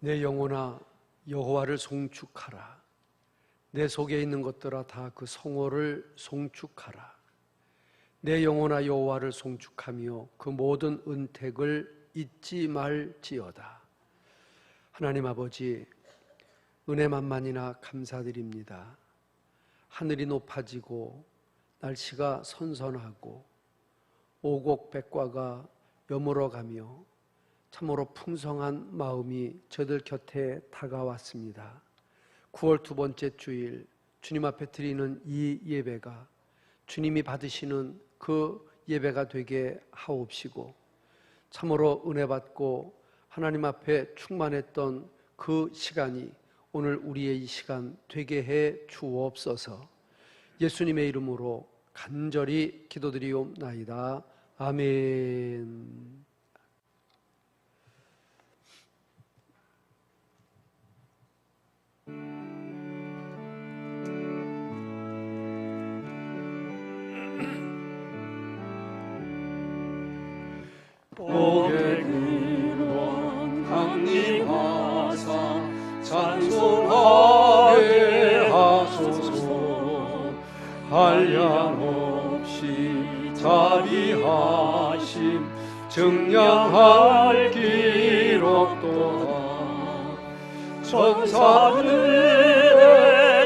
내 영혼아 여호와를 송축하라. 내 속에 있는 것들아 다 그 성호를 송축하라. 내 영혼아 여호와를 송축하며 그 모든 은택을 잊지 말지어다. 하나님 아버지, 은혜만만이나 감사드립니다. 하늘이 높아지고 날씨가 선선하고 오곡백과가 여물어가며 참으로 풍성한 마음이 저들 곁에 다가왔습니다. 9월 두 번째 주일 주님 앞에 드리는 이 예배가 주님이 받으시는 그 예배가 되게 하옵시고, 참으로 은혜 받고 하나님 앞에 충만했던 그 시간이 오늘 우리의 이 시간 되게 해 주옵소서. 예수님의 이름으로 간절히 기도드리옵나이다. 아멘. 복의 근원 강림하사 찬송하게 하소서. 한량없이 자비하심 증량할 기록도다. 천사들의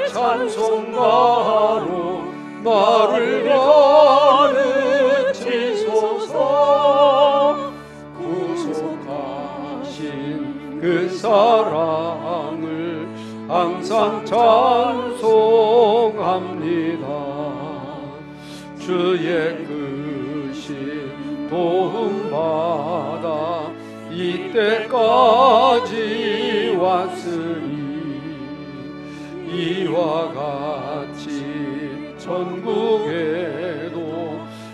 찬송가로 나를 가르치소서. 구속하신 그 사랑을 항상 찬송합니다. 주의 크신 도움받아 이때까지 왔으니 이와 같이 천국에도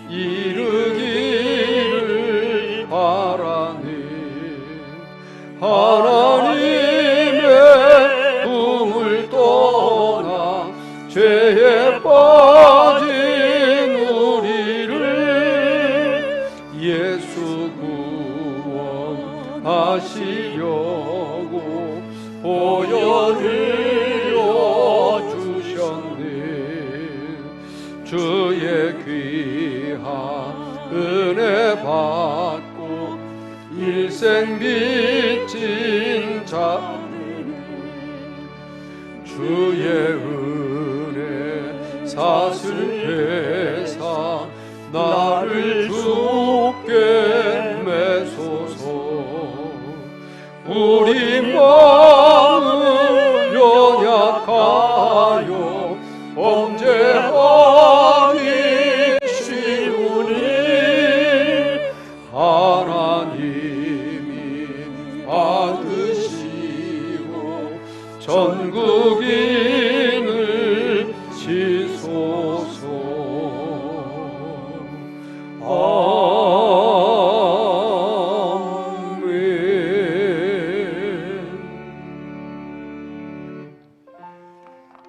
이르기를 바라네. 하나님의 품을 떠나 죄에 빠진 우리를 예수 구원하시려고 보혈을 주셨네. 주의 귀한 은혜 받고 일생 빚진 자들은 주의 은혜 사슬 회사 나를 주께 매소서. 우리 마음은 연약하여 범죄하기 쉬우니 하나님이 받으시고 전국인을 지소서.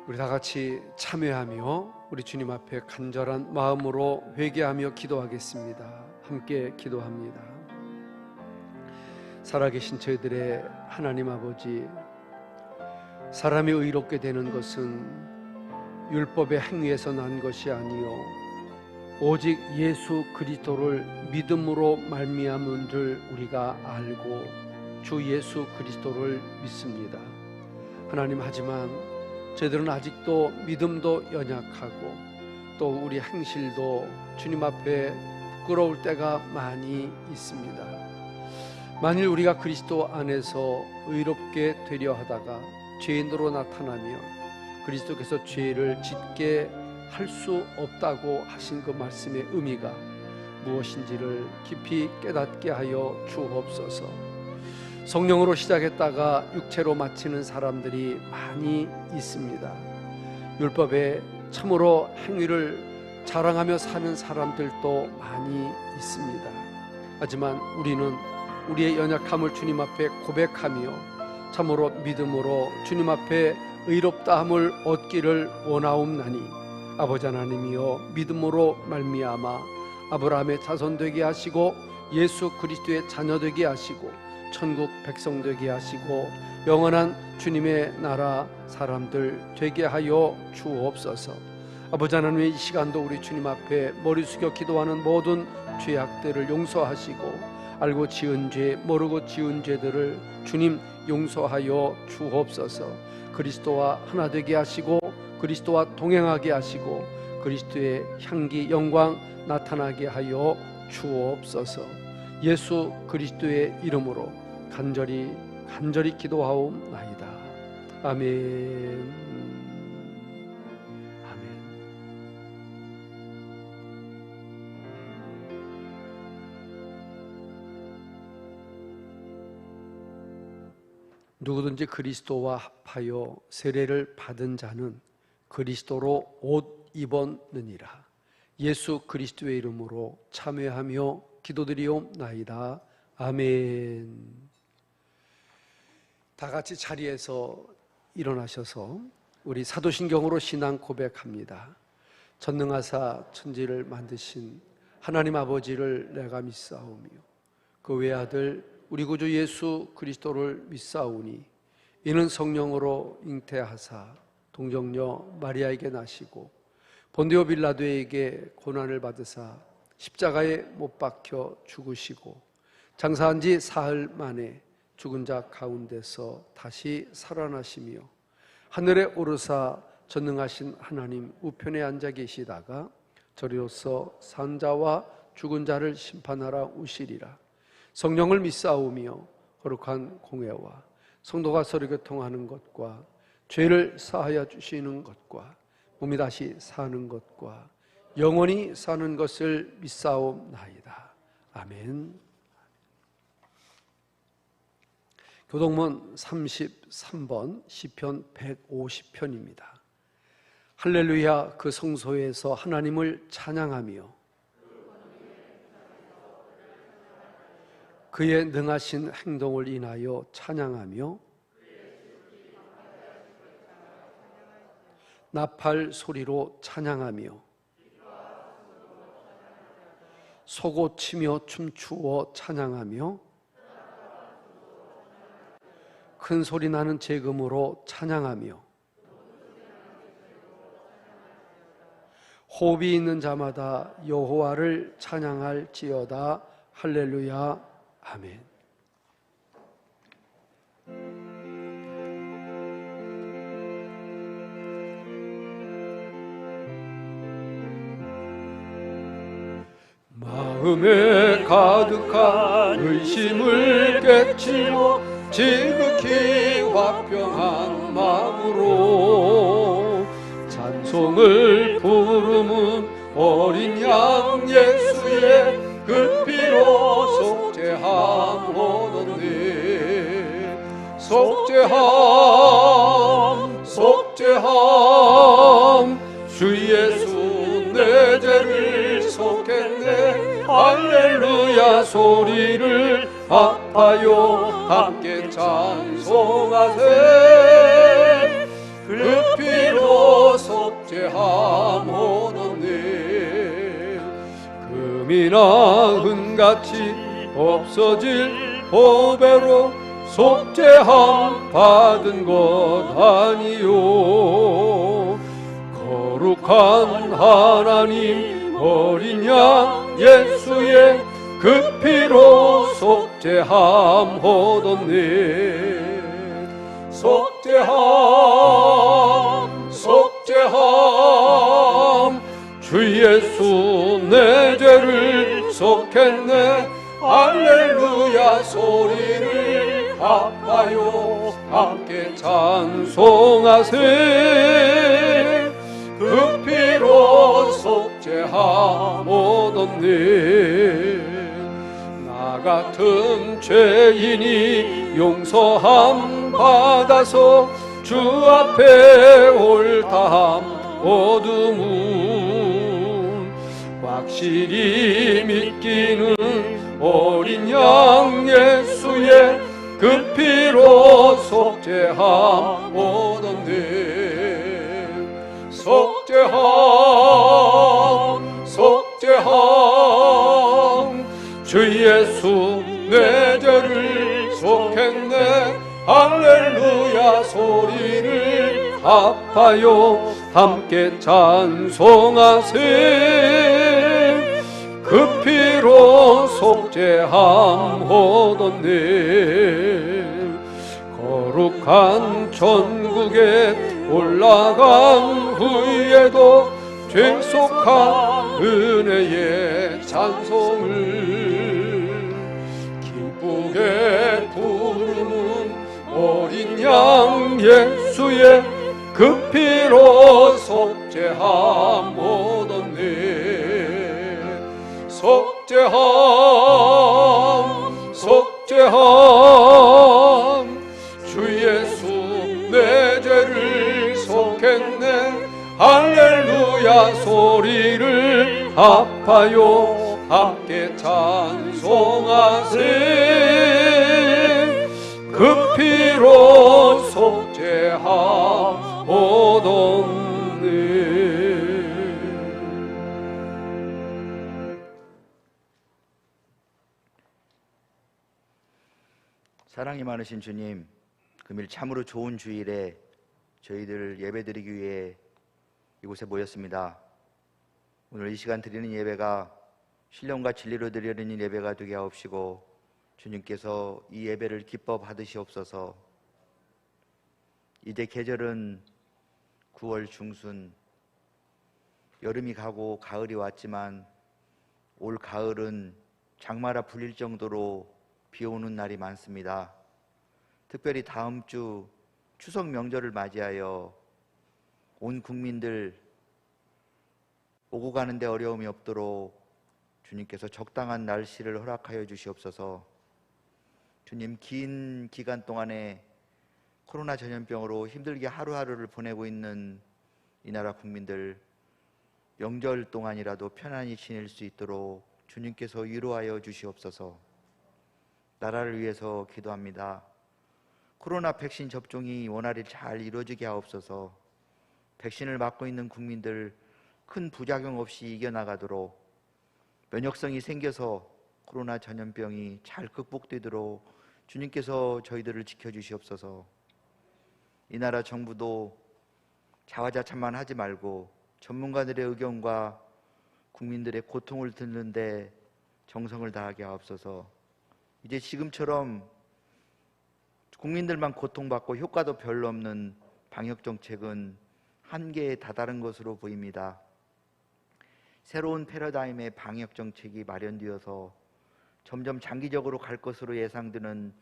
우리 다 같이 참회하며 우리 주님 앞에 간절한 마음으로 회개하며 기도하겠습니다. 함께 기도합니다. 살아계신 저희들의 하나님 아버지, 사람이 의롭게 되는 것은 율법의 행위에서 난 것이 아니요 오직 예수 그리스도를 믿음으로 말미암은 줄 우리가 알고 주 예수 그리스도를 믿습니다. 하나님, 하지만 저희들은 아직도 믿음도 연약하고 또 우리 행실도 주님 앞에 부끄러울 때가 많이 있습니다. 만일 우리가 그리스도 안에서 의롭게 되려 하다가 죄인으로 나타나며 그리스도께서 죄를 짓게 할 수 없다고 하신 그 말씀의 의미가 무엇인지를 깊이 깨닫게 하여 주옵소서. 성령으로 시작했다가 육체로 마치는 사람들이 많이 있습니다. 율법에 참으로 행위를 자랑하며 사는 사람들도 많이 있습니다. 하지만 우리는 우리의 연약함을 주님 앞에 고백하며 참으로 믿음으로 주님 앞에 의롭다함을 얻기를 원하옵나니, 아버지 하나님이여, 믿음으로 말미암아 아브라함의 자손 되게 하시고 예수 그리스도의 자녀 되게 하시고 천국 백성 되게 하시고 영원한 주님의 나라 사람들 되게 하여 주옵소서. 아버지 하나님, 이 시간도 우리 주님 앞에 머리 숙여 기도하는 모든 죄악들을 용서하시고 알고 지은 죄 모르고 지은 죄들을 주님 용서하여 주옵소서. 그리스도와 하나 되게 하시고 그리스도와 동행하게 하시고 그리스도의 향기 영광 나타나게 하여 주옵소서. 예수 그리스도의 이름으로 간절히 기도하옵나이다. 아멘. 아멘. 누구든지 그리스도와 합하여 세례를 받은 자는 그리스도로 옷 입었느니라. 예수 그리스도의 이름으로 참회하며 기도드리옵나이다. 아멘. 다 같이 자리에서 일어나셔서 우리 사도신경으로 신앙 고백합니다. 전능하사 천지를 만드신 하나님 아버지를 내가 믿사오며 그 외아들 우리 구주 예수 그리스도를 믿사오니 이는 성령으로 잉태하사 동정녀 마리아에게 나시고 본디오 빌라도에게 고난을 받으사 십자가에 못 박혀 죽으시고 장사한 지 사흘 만에 죽은 자 가운데서 다시 살아나시며 하늘에 오르사 전능하신 하나님 우편에 앉아 계시다가 저리로서 산 자와 죽은 자를 심판하러 오시리라. 성령을 믿사오며 거룩한 공회와 성도가 서로 교통하는 것과 죄를 사하여 주시는 것과 몸이 다시 사는 것과 영원히 사는 것을 믿사옵나이다. 아멘. 교동문 33번 시편 150편입니다. 할렐루야. 그 성소에서 하나님을 찬양하며 그의 능하신 행동을 인하여 찬양하며 나팔 소리로 찬양하며 소고치며 춤추어 찬양하며 큰 소리 나는 재금으로 찬양하며 호흡이 있는 자마다 여호와를 찬양할지어다. 할렐루야. 아멘. 마음에 가득한 의심을 깨치고 지극히 화평한 마음으로 찬송을 부르는 어린 양 예수의 그 피로 속죄함 얻었네. 속죄함 주 예수 내 죄를 속했네. 할렐루야 소리를 합하여 함께 찬송하세. 그 피로 속죄함 얻었네. 금이나 은같이 없어질 보배로 속죄함 받은 것 아니요. 거룩한 하나님 어린 양 예수의 그 피로 속죄함 얻었네. 속죄함 주 예수 내 죄를 속했네. 할렐루야 소리를 합하여 함께 찬송하세. 그 피로 속죄함 얻었네. 나 같은 죄인이 용서함 받아서 주 앞에 옳다함 얻음은 확실히 믿기는 어린 양 예수의 그 피로 속죄함 얻었네. 속죄함 주 예수 내 죄를 할렐루야 소리를 합하여 함께 찬송하세. 그 피로 속죄함 얻었네. 거룩한 천국에 올라간 후에도 죄속한 은혜의 찬송을 기쁘게 부르는 어린 양 예수의 그 피로 속죄함 얻었네. 속죄함 속죄함 주 예수 내 죄를 속했네. 할렐루야 소리를 합하여 함께 찬송하세. 그 피로 속죄함 얻었네. 사랑이 많으신 주님, 금일 참으로 좋은 주일에 저희들 예배드리기 위해 이곳에 모였습니다. 오늘 이 시간 드리는 예배가 신령과 진리로 드리는 예배가 되게 하옵시고 주님께서 이 예배를 기뻐 받으시옵소서. 이제 계절은 9월 중순, 여름이 가고 가을이 왔지만 올 가을은 장마라 불릴 정도로 비 오는 날이 많습니다. 특별히 다음 주 추석 명절을 맞이하여 온 국민들 오고 가는데 어려움이 없도록 주님께서 적당한 날씨를 허락하여 주시옵소서. 주님, 긴 기간 동안에 코로나 전염병으로 힘들게 하루하루를 보내고 있는 이 나라 국민들 명절 동안이라도 편안히 지낼 수 있도록 주님께서 위로하여 주시옵소서. 나라를 위해서 기도합니다. 코로나 백신 접종이 원활히 잘 이루어지게 하옵소서. 백신을 맞고 있는 국민들 큰 부작용 없이 이겨나가도록, 면역성이 생겨서 코로나 전염병이 잘 극복되도록 주님께서 저희들을 지켜주시옵소서. 이 나라 정부도 자화자찬만 하지 말고 전문가들의 의견과 국민들의 고통을 듣는데 정성을 다하게 하옵소서. 이제 지금처럼 국민들만 고통받고 효과도 별로 없는 방역정책은 한계에 다다른 것으로 보입니다. 새로운 패러다임의 방역정책이 마련되어서 점점 장기적으로 갈 것으로 예상되는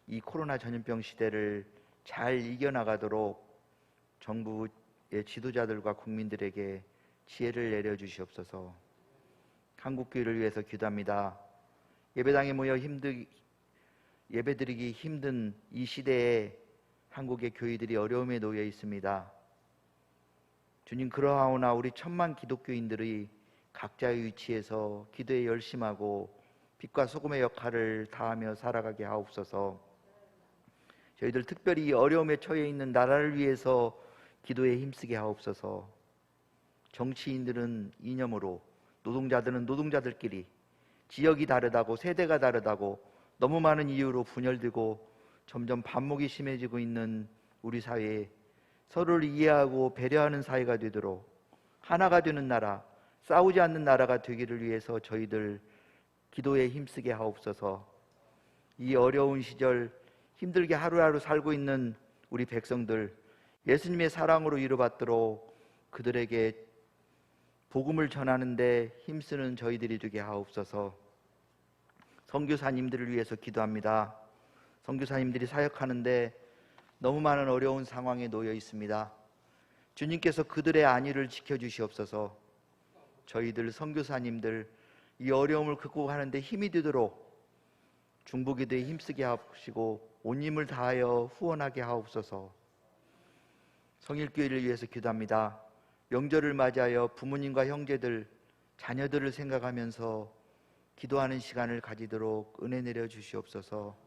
이 코로나 전염병 시대를 잘 이겨나가도록 정부의 지도자들과 국민들에게 지혜를 내려주시옵소서. 한국교회를 위해서 기도합니다. 예배당에 모여 예배드리기 힘든 이 시대에 한국의 교회들이 어려움에 놓여 있습니다. 주님, 그러하오나 우리 천만 기독교인들이 각자의 위치에서 기도에 열심하고 빛과 소금의 역할을 다하며 살아가게 하옵소서. 저희들 특별히 이 어려움에 처해 있는 나라를 위해서 기도에 힘쓰게 하옵소서. 정치인들은 이념으로, 노동자들은 노동자들끼리, 지역이 다르다고, 세대가 다르다고 너무 많은 이유로 분열되고 점점 반목이 심해지고 있는 우리 사회에 서로를 이해하고 배려하는 사회가 되도록 하나가 되는 나라, 싸우지 않는 나라가 되기를 위해서 저희들 기도에 힘쓰게 하옵소서. 이 어려운 시절 힘들게 하루하루 살고 있는 우리 백성들 예수님의 사랑으로 위로받도록 그들에게 복음을 전하는데 힘쓰는 저희들이 되게 하옵소서. 선교사님들을 위해서 기도합니다. 선교사님들이 사역하는데 너무 많은 어려운 상황에 놓여 있습니다. 주님께서 그들의 안위를 지켜주시옵소서. 저희들 선교사님들 이 어려움을 극복하는데 힘이 되도록 중보기도에 힘쓰게 하시고 온 힘을 다하여 후원하게 하옵소서. 성일교회를 위해서 기도합니다. 명절을 맞이하여 부모님과 형제들, 자녀들을 생각하면서 기도하는 시간을 가지도록 은혜 내려 주시옵소서.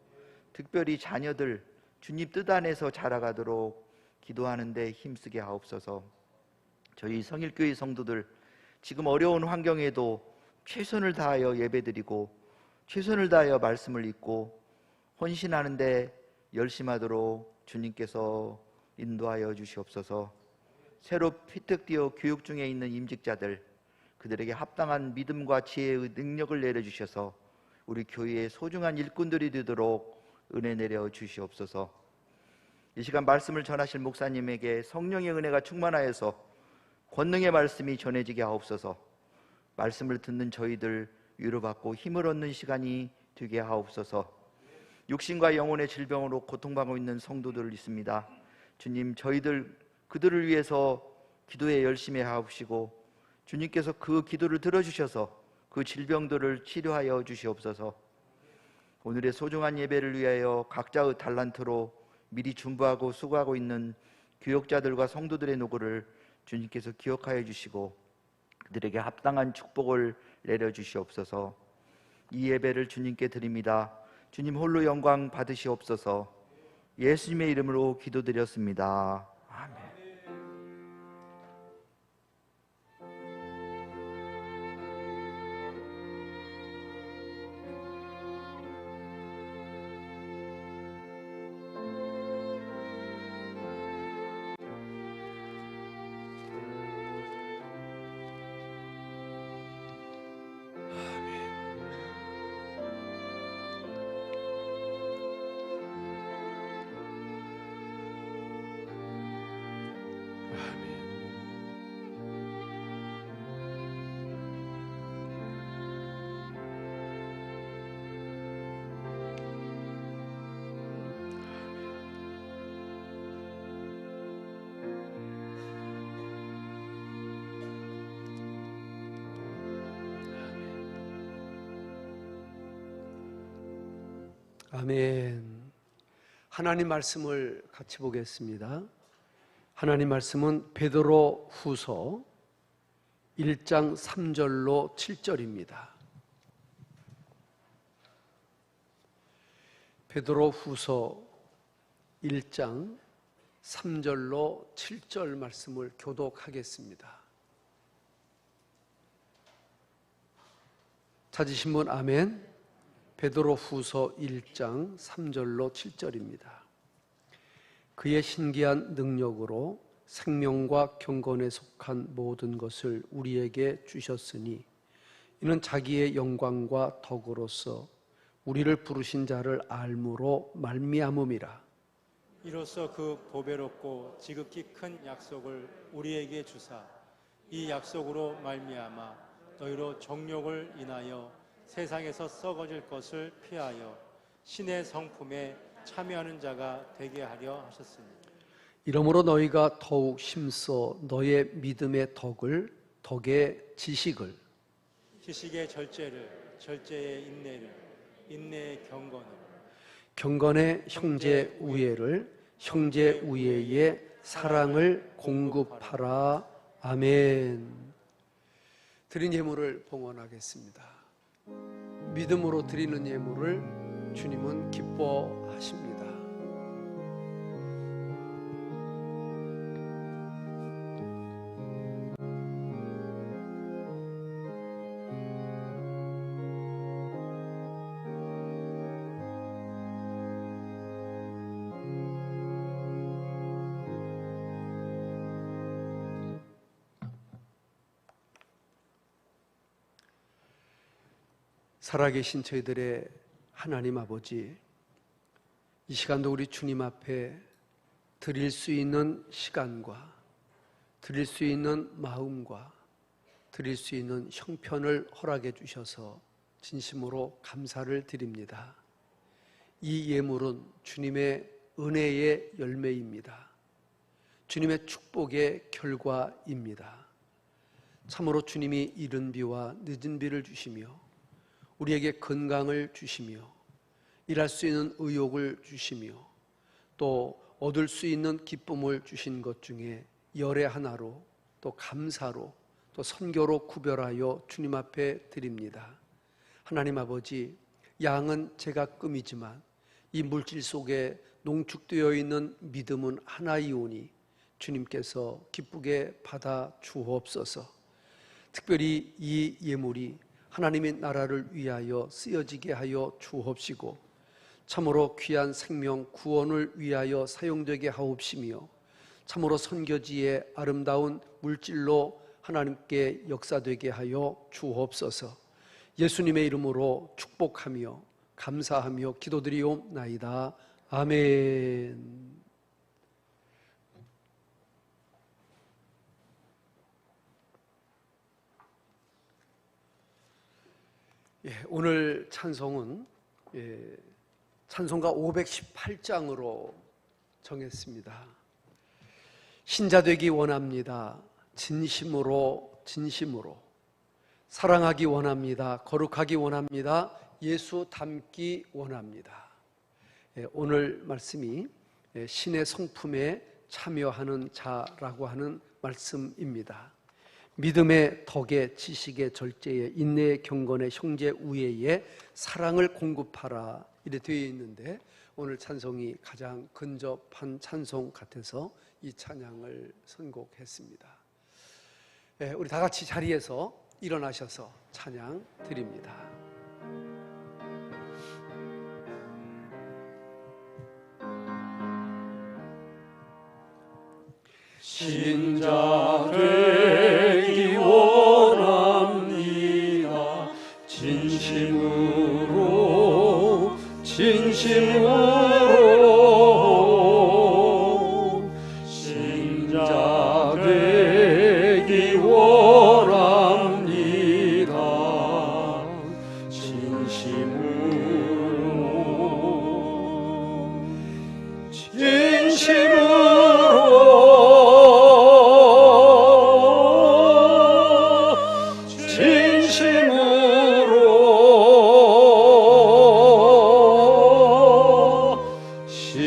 특별히 자녀들 주님 뜻 안에서 자라가도록 기도하는데 힘쓰게 하옵소서. 저희 성일교회 성도들 지금 어려운 환경에도 최선을 다하여 예배드리고 최선을 다하여 말씀을 읽고 헌신하는데 열심하도록 주님께서 인도하여 주시옵소서. 새로 피택되어 교육 중에 있는 임직자들, 그들에게 합당한 믿음과 지혜의 능력을 내려주셔서 우리 교회의 소중한 일꾼들이 되도록 은혜 내려 주시옵소서. 이 시간 말씀을 전하실 목사님에게 성령의 은혜가 충만하여서 권능의 말씀이 전해지게 하옵소서. 말씀을 듣는 저희들 위로받고 힘을 얻는 시간이 되게 하옵소서. 육신과 영혼의 질병으로 고통받고 있는 성도들 있습니다. 주님, 그들을 위해서 기도에 열심히 하옵시고 주님께서 그 기도를 들어주셔서 그 질병들을 치료하여 주시옵소서. 오늘의 소중한 예배를 위하여 각자의 달란트로 미리 준비하고 수고하고 있는 교역자들과 성도들의 노고를 주님께서 기억하여 주시고 그들에게 합당한 축복을 내려주시옵소서. 이 예배를 주님께 드립니다. 주님 홀로 영광 받으시옵소서. 예수님의 이름으로 기도드렸습니다. 아멘. 아멘. 하나님 말씀을 같이 보겠습니다. 하나님 말씀은 베드로 후서 1장 3절로 7절입니다. 베드로 후서 1장 3절로 7절 말씀을 교독하겠습니다. 찾으신 분 아멘. 베드로 후서 1장 3절로 7절입니다. 그의 신기한 능력으로 생명과 경건에 속한 모든 것을 우리에게 주셨으니 이는 자기의 영광과 덕으로서 우리를 부르신 자를 알므로 말미암음이라. 이로써 그 보배롭고 지극히 큰 약속을 우리에게 주사 이 약속으로 말미암아 너희로 정욕을 인하여 세상에서 썩어질 것을 피하여 신의 성품에 참여하는 자가 되게 하려 하셨습니다. 이러므로 너희가 더욱 힘써 너의 믿음의 덕의 지식을, 지식의 절제를, 절제의 인내를, 인내의 경건을, 경건의 형제 우애를, 형제 우애의 사랑을 공급하라. 아멘. 드린 예물을 봉헌하겠습니다. 믿음으로 드리는 예물을 주님은 기뻐하십니다. 살아계신 저희들의 하나님 아버지, 이 시간도 우리 주님 앞에 드릴 수 있는 시간과 드릴 수 있는 마음과 드릴 수 있는 형편을 허락해 주셔서 진심으로 감사를 드립니다. 이 예물은 주님의 은혜의 열매입니다. 주님의 축복의 결과입니다. 참으로 주님이 이른 비와 늦은 비를 주시며 우리에게 건강을 주시며 일할 수 있는 의욕을 주시며 또 얻을 수 있는 기쁨을 주신 것 중에 열의 하나로 또 감사로 또 선교로 구별하여 주님 앞에 드립니다. 하나님 아버지, 양은 제각금이지만 이 물질 속에 농축되어 있는 믿음은 하나이오니 주님께서 기쁘게 받아 주옵소서. 특별히 이 예물이 하나님의 나라를 위하여 쓰여지게 하여 주옵시고 참으로 귀한 생명 구원을 위하여 사용되게 하옵시며 참으로 선교지의 아름다운 물질로 하나님께 역사되게 하여 주옵소서. 예수님의 이름으로 축복하며 감사하며 기도드리옵나이다. 아멘. 오늘 찬송은 찬송가 518장으로 정했습니다. 신자되기 원합니다. 진심으로 사랑하기 원합니다. 거룩하기 원합니다. 예수 닮기 원합니다. 오늘 말씀이 신의 성품에 참여하는 자라고 하는 말씀입니다. 믿음의 덕의 지식의 절제의 인내의 경건의 형제 우애의 사랑을 공급하라 이래 되어 있는데 오늘 찬송이 가장 근접한 찬송 같아서 이 찬양을 선곡했습니다. 우리 다 같이 자리에서 일어나셔서 찬양 드립니다. 신자 되기 원합니다. 진심으로 신자 되기 원합니다.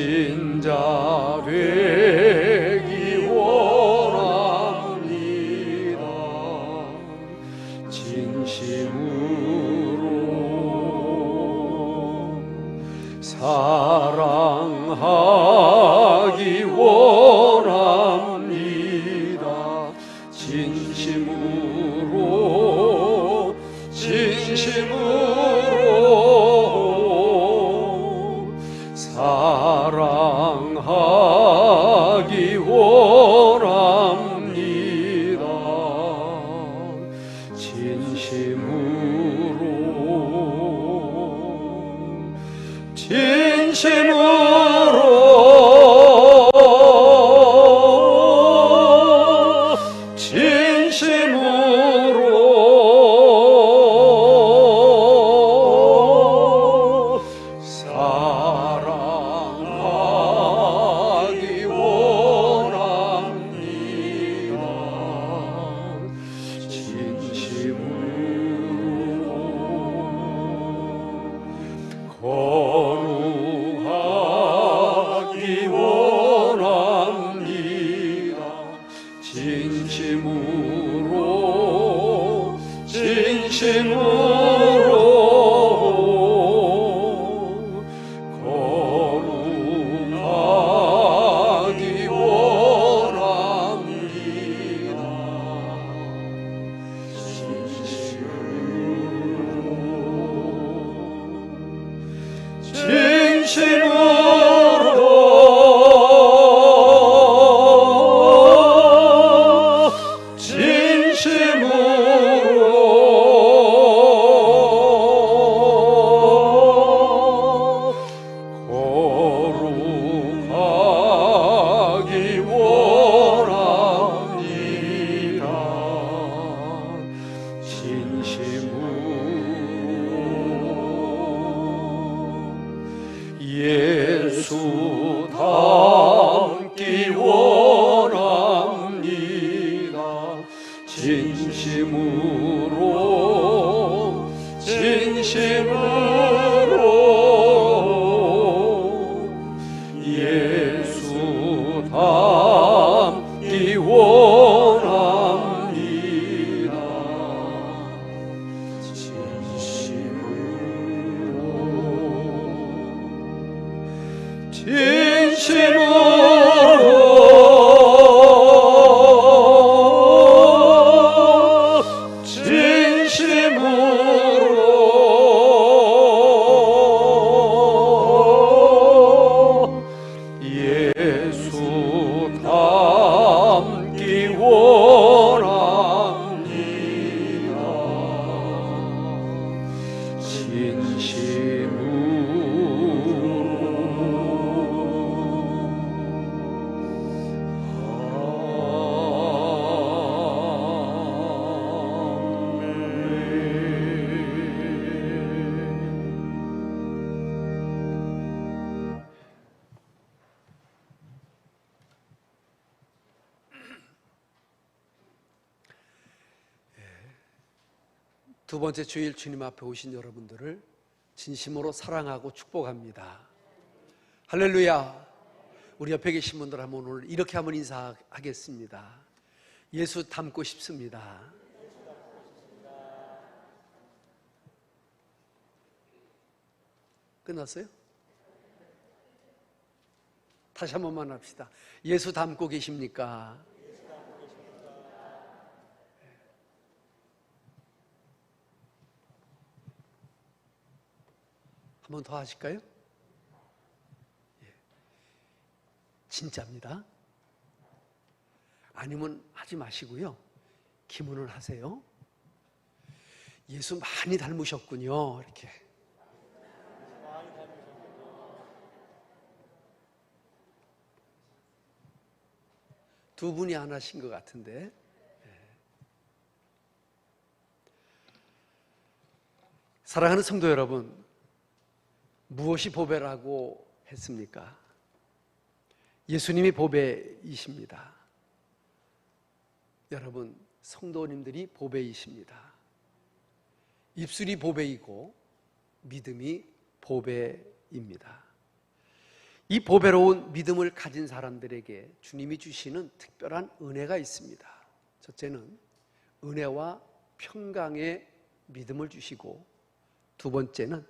신자 되기 원합니다. 진심으로 사랑하기 원합니다. 진심으로 사랑하기 원합니다. 사랑하기 원합니다. 진심으로 거룩하기 원합니다. 진심으로 거룩하기 원합니다. 거룩하기 원합니다. 진심으로 예수 닮기 원합니다. 진심으로 예수 닮기 원합니다. 진심으로 두 번째 주일 주님 앞에 오신 여러분들을 진심으로 사랑하고 축복합니다. 할렐루야. 우리 옆에 계신 분들 한번 오늘 이렇게 한번 인사하겠습니다. 예수 닮고 싶습니다. 끝났어요? 다시 한 번만 합시다. 예수 닮고 계십니까? 한 번 더 하실까요? 진짜입니다. 아니면 하지 마시고요. 기문을 하세요. 예수 많이 닮으셨군요. 이렇게. 두 분이 안 하신 것 같은데. 사랑하는 성도 여러분, 무엇이 보배라고 했습니까? 예수님이 보배이십니다. 여러분, 성도님들이 보배이십니다. 입술이 보배이고 믿음이 보배입니다. 이 보배로운 믿음을 가진 사람들에게 주님이 주시는 특별한 은혜가 있습니다. 첫째는 은혜와 평강의 믿음을 주시고, 두 번째는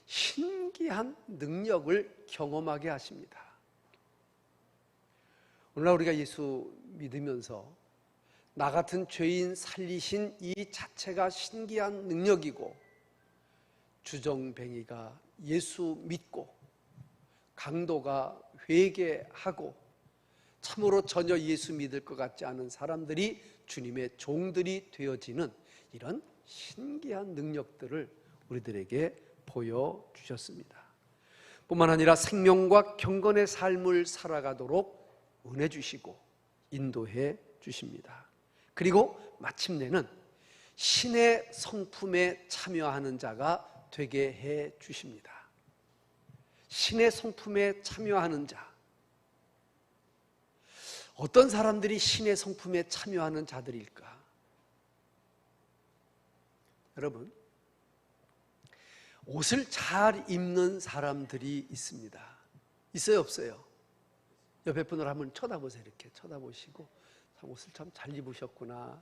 신기한 능력을 경험하게 하십니다. 오늘날 우리가 예수 믿으면서 나 같은 죄인 살리신 이 자체가 신기한 능력이고, 주정뱅이가 예수 믿고 강도가 회개하고 참으로 전혀 예수 믿을 것 같지 않은 사람들이 주님의 종들이 되어지는 이런 신기한 능력들을 우리들에게 보여주셨습니다. 뿐만 아니라 생명과 경건의 삶을 살아가도록 은혜 주시고 인도해 주십니다. 그리고 마침내는 신의 성품에 참여하는 자가 되게 해 주십니다. 신의 성품에 참여하는 자. 어떤 사람들이 신의 성품에 참여하는 자들일까? 여러분, 옷을 잘 입는 사람들이 있습니다. 있어요, 없어요? 옆에 분을 한번 쳐다보세요. 이렇게 쳐다보시고, 참 옷을 참 잘 입으셨구나.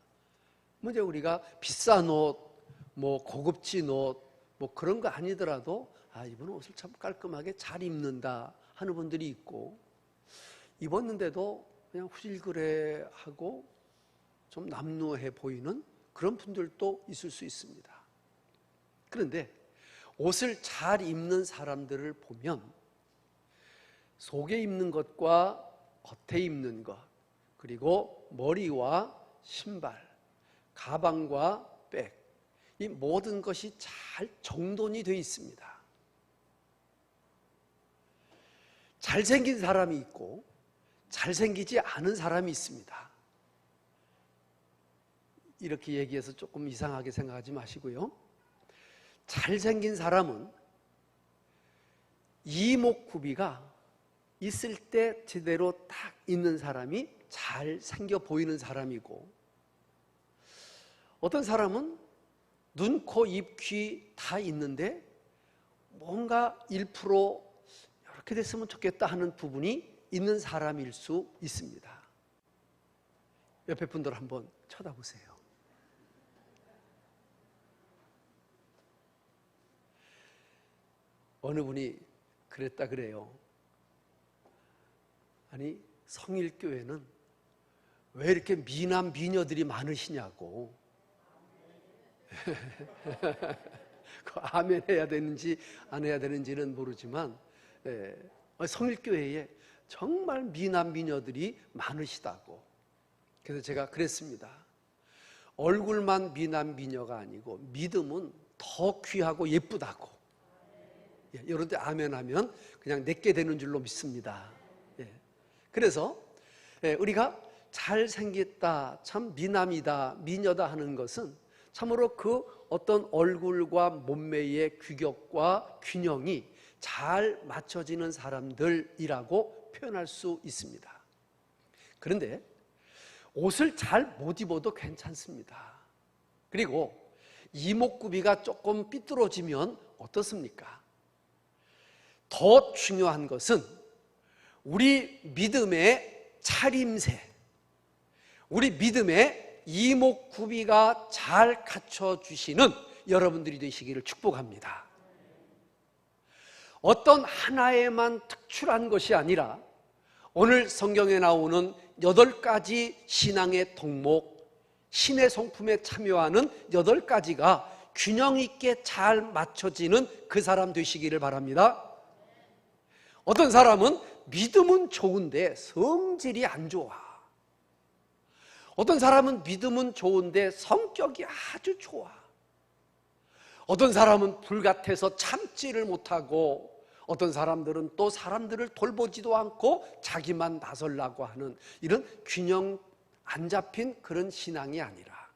뭐 이제 우리가 비싼 옷, 뭐 고급진 옷, 뭐 그런 거 아니더라도 이분은 옷을 참 깔끔하게 잘 입는다 하는 분들이 있고, 입었는데도 그냥 후질그레하고 좀 남루해 보이는 그런 분들도 있을 수 있습니다. 그런데 옷을 잘 입는 사람들을 보면 속에 입는 것과 겉에 입는 것, 그리고 머리와 신발, 가방과 백, 이 모든 것이 잘 정돈이 되어 있습니다. 잘생긴 사람이 있고 잘생기지 않은 사람이 있습니다. 이렇게 얘기해서 조금 이상하게 생각하지 마시고요. 잘생긴 사람은 이목구비가 있을 때 제대로 딱 있는 사람이 잘생겨 보이는 사람이고, 어떤 사람은 눈, 코, 입, 귀 다 있는데 뭔가 1% 이렇게 됐으면 좋겠다 하는 부분이 있는 사람일 수 있습니다. 옆에 분들 한번 쳐다보세요. 어느 분이 그랬다 그래요. 아니, 성일교회는 왜 이렇게 미남 미녀들이 많으시냐고. 그 아멘 해야 되는지 안 해야 되는지는 모르지만 성일교회에 정말 미남 미녀들이 많으시다고. 그래서 제가 그랬습니다. 얼굴만 미남 미녀가 아니고 믿음은 더 귀하고 예쁘다고. 이런 데 아멘 하면 그냥 내게 되는 줄로 믿습니다. 그래서 우리가 잘생겼다, 참 미남이다, 미녀다 하는 것은 참으로 그 어떤 얼굴과 몸매의 규격과 균형이 잘 맞춰지는 사람들이라고 표현할 수 있습니다. 그런데 옷을 잘 못 입어도 괜찮습니다. 그리고 이목구비가 조금 삐뚤어지면 어떻습니까? 더 중요한 것은 우리 믿음의 차림새, 우리 믿음의 이목구비가 잘 갖춰주시는 여러분들이 되시기를 축복합니다. 어떤 하나에만 특출한 것이 아니라 오늘 성경에 나오는 8가지 신앙의 덕목, 신의 성품에 참여하는 8가지가 균형 있게 잘 맞춰지는 그 사람 되시기를 바랍니다. 어떤 사람은 믿음은 좋은데 성질이 안 좋아. 어떤 사람은 믿음은 좋은데 성격이 아주 좋아. 어떤 사람은 불같아서 참지를 못하고, 어떤 사람들은 또 사람들을 돌보지도 않고 자기만 나서려고 하는 이런 균형 안 잡힌 그런 신앙이 아니라,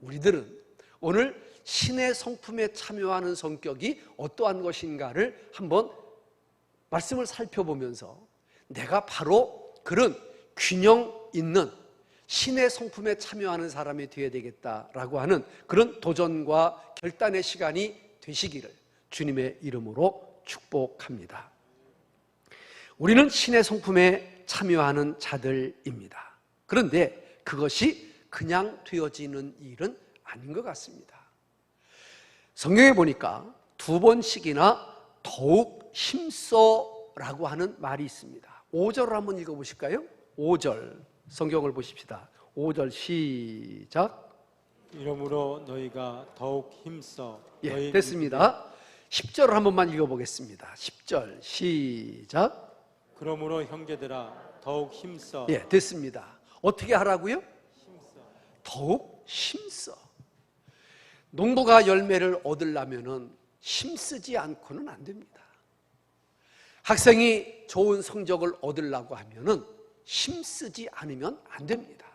우리들은 오늘 신의 성품에 참여하는 성격이 어떠한 것인가를 한번 말씀을 살펴보면서 내가 바로 그런 균형 있는 신의 성품에 참여하는 사람이 되어야 되겠다라고 하는 그런 도전과 결단의 시간이 되시기를 주님의 이름으로 축복합니다. 우리는 신의 성품에 참여하는 자들입니다. 그런데 그것이 그냥 되어지는 일은 아닌 것 같습니다. 성경에 보니까 2번씩이나 더욱 힘써라고 하는 말이 있습니다. 5절을 한번 읽어보실까요? 5절 성경을 보십시다. 5절 시작. 이러므로 너희가 더욱 힘써. 예, 됐습니다. 10절을 한 번만 읽어보겠습니다. 10절 시작. 그러므로 형제들아 더욱 힘써. 예, 됐습니다. 어떻게 하라고요? 더욱 힘써. 농부가 열매를 얻으려면은 힘쓰지 않고는 안 됩니다. 학생이 좋은 성적을 얻으려고 하면은 힘쓰지 않으면 안 됩니다.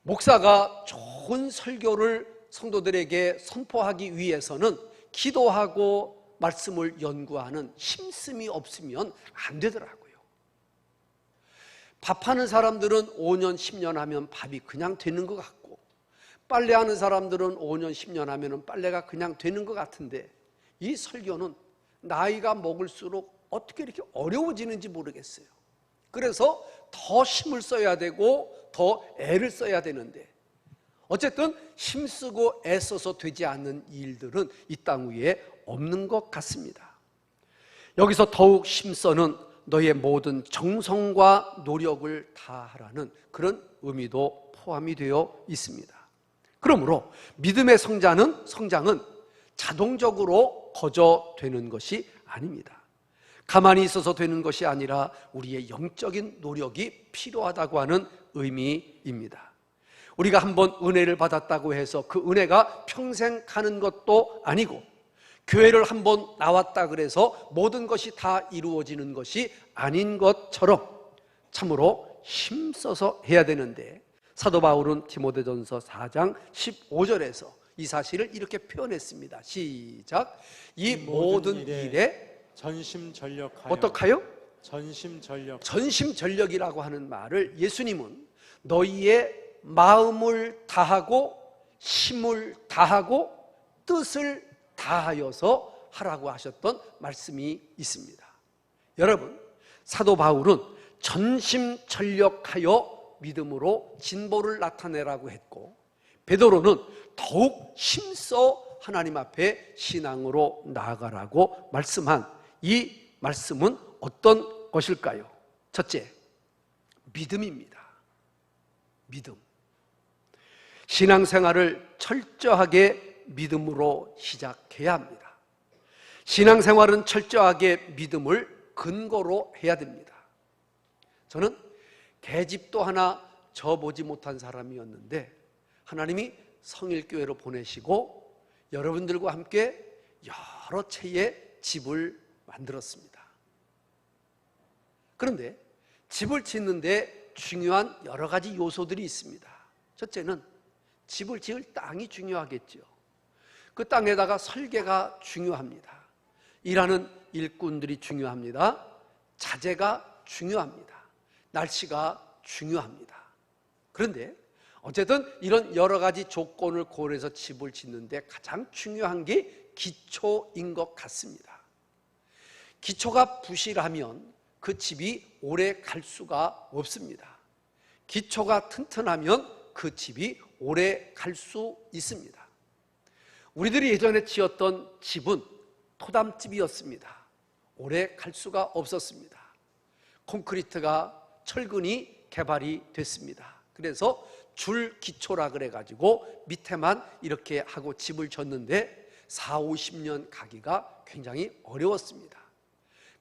목사가 좋은 설교를 성도들에게 선포하기 위해서는 기도하고 말씀을 연구하는 힘씀이 없으면 안 되더라고요. 밥하는 사람들은 5년, 10년 하면 밥이 그냥 되는 것 같고, 빨래하는 사람들은 5년, 10년 하면 빨래가 그냥 되는 것 같은데, 이 설교는 나이가 먹을수록 어떻게 이렇게 어려워지는지 모르겠어요. 그래서 더 힘을 써야 되고 더 애를 써야 되는데, 어쨌든 힘쓰고 애써서 되지 않는 일들은 이 땅 위에 없는 것 같습니다. 여기서 더욱 힘써는 너의 모든 정성과 노력을 다하라는 그런 의미도 포함이 되어 있습니다. 그러므로 믿음의 성장은 자동적으로 거저되는 것이 아닙니다. 가만히 있어서 되는 것이 아니라 우리의 영적인 노력이 필요하다고 하는 의미입니다. 우리가 한번 은혜를 받았다고 해서 그 은혜가 평생 가는 것도 아니고, 교회를 한번 나왔다 그래서 모든 것이 다 이루어지는 것이 아닌 것처럼 참으로 힘써서 해야 되는데, 사도 바울은 디모데전서 4장 15절에서 이 사실을 이렇게 표현했습니다. 시작. 이 모든 일에 전심전력하여. 어떡하요? 전심전력. 전심전력이라고 하는 말을 예수님은 너희의 마음을 다하고 힘을 다하고 뜻을 다하여서 하라고 하셨던 말씀이 있습니다. 여러분, 사도 바울은 전심전력하여 믿음으로 진보를 나타내라고 했고, 베드로는 더욱 힘써 하나님 앞에 신앙으로 나아가라고 말씀한 이 말씀은 어떤 것일까요? 첫째, 믿음입니다. 믿음. 신앙생활을 철저하게 믿음으로 시작해야 합니다. 신앙생활은 철저하게 믿음을 근거로 해야 됩니다. 저는 계집도 하나 져보지 못한 사람이었는데, 하나님이 성일교회로 보내시고 여러분들과 함께 여러 채의 집을 만들었습니다. 그런데 집을 짓는데 중요한 여러 가지 요소들이 있습니다. 첫째는 집을 지을 땅이 중요하겠죠. 그 땅에다가 설계가 중요합니다. 일하는 일꾼들이 중요합니다. 자재가 중요합니다. 날씨가 중요합니다. 그런데 어쨌든 이런 여러 가지 조건을 고려해서 집을 짓는데 가장 중요한 게 기초인 것 같습니다. 기초가 부실하면 그 집이 오래 갈 수가 없습니다. 기초가 튼튼하면 그 집이 오래 갈 수 있습니다. 우리들이 예전에 지었던 집은 토담집이었습니다. 오래 갈 수가 없었습니다. 콘크리트가 철근이 개발이 됐습니다. 그래서 줄 기초라 그래가지고 밑에만 이렇게 하고 집을 졌는데 40-50년 가기가 굉장히 어려웠습니다.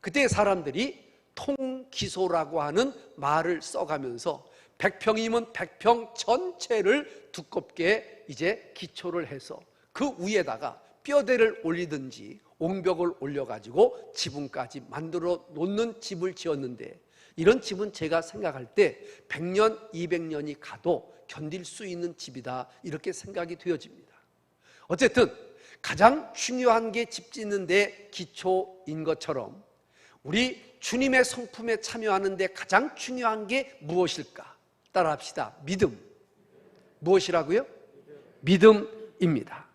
그때 사람들이 통기소라고 하는 말을 써가면서 100평이면 100평 전체를 두껍게 이제 기초를 해서 그 위에다가 뼈대를 올리든지 옹벽을 올려가지고 지붕까지 만들어 놓는 집을 지었는데, 이런 집은 제가 생각할 때 100년, 200년이 가도 견딜 수 있는 집이다, 이렇게 생각이 되어집니다. 어쨌든 가장 중요한 게 집 짓는데 기초인 것처럼 우리 주님의 성품에 참여하는데 가장 중요한 게 무엇일까? 따라합시다. 믿음. 무엇이라고요? 믿음입니다.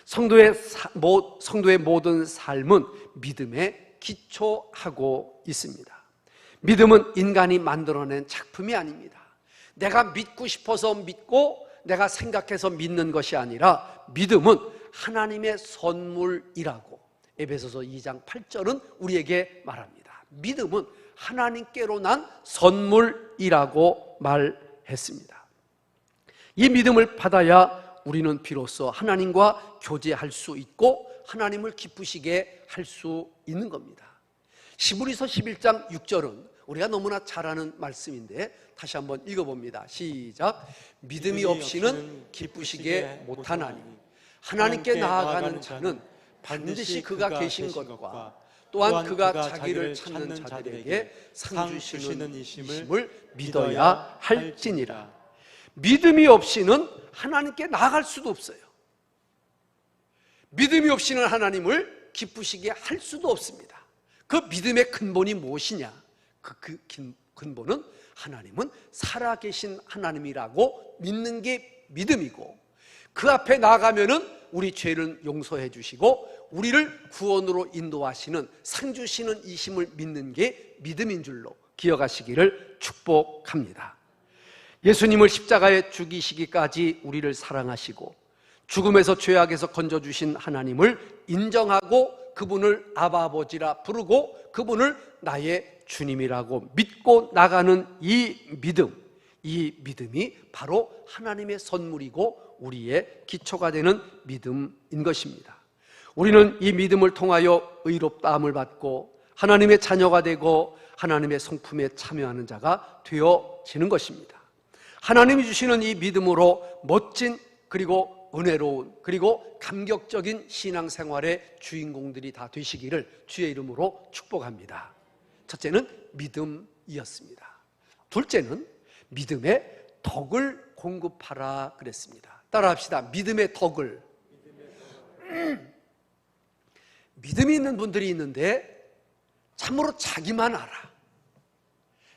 성도의 모든 삶은 믿음에 기초하고 있습니다. 믿음은 인간이 만들어낸 작품이 아닙니다. 내가 믿고 싶어서 믿고 내가 생각해서 믿는 것이 아니라 믿음은 하나님의 선물이라고 에베소서 2장 8절은 우리에게 말합니다. 믿음은 하나님께로 난 선물이라고 말했습니다. 이 믿음을 받아야 우리는 비로소 하나님과 교제할 수 있고 하나님을 기쁘시게 할 수 있는 겁니다. 히브리서 11장 6절은 우리가 너무나 잘 아는 말씀인데 다시 한번 읽어봅니다. 시작. 믿음이 없이는 기쁘시게 못하나니 하나님께 나아가는 자는 반드시 그가 계신 것과 또한 그가 자기를 찾는 자들에게 상 주시는 이심을 믿어야 할지니라. 믿음이 없이는 하나님께 나아갈 수도 없어요. 믿음이 없이는 하나님을 기쁘시게 할 수도 없습니다. 그 믿음의 근본이 무엇이냐? 그 근본은 하나님은 살아계신 하나님이라고 믿는 게 믿음이고, 그 앞에 나아가면은 우리 죄를 용서해 주시고 우리를 구원으로 인도하시는 상 주시는 이심을 믿는 게 믿음인 줄로 기억하시기를 축복합니다. 예수님을 십자가에 죽이시기까지 우리를 사랑하시고 죽음에서 죄악에서 건져주신 하나님을 인정하고 그분을 아바 아버지라 부르고 그분을 나의 주님이라고 믿고 나가는 이 믿음이 바로 하나님의 선물이고 우리의 기초가 되는 믿음인 것입니다. 우리는 이 믿음을 통하여 의롭다함을 받고 하나님의 자녀가 되고 하나님의 성품에 참여하는 자가 되어지는 것입니다. 하나님이 주시는 이 믿음으로 멋진 그리고 은혜로운 그리고 감격적인 신앙생활의 주인공들이 다 되시기를 주의 이름으로 축복합니다. 첫째는 믿음이었습니다. 둘째는 믿음의 덕을 공급하라 그랬습니다. 따라합시다. 믿음의 덕을. 믿음이 있는 분들이 있는데 참으로 자기만 알아.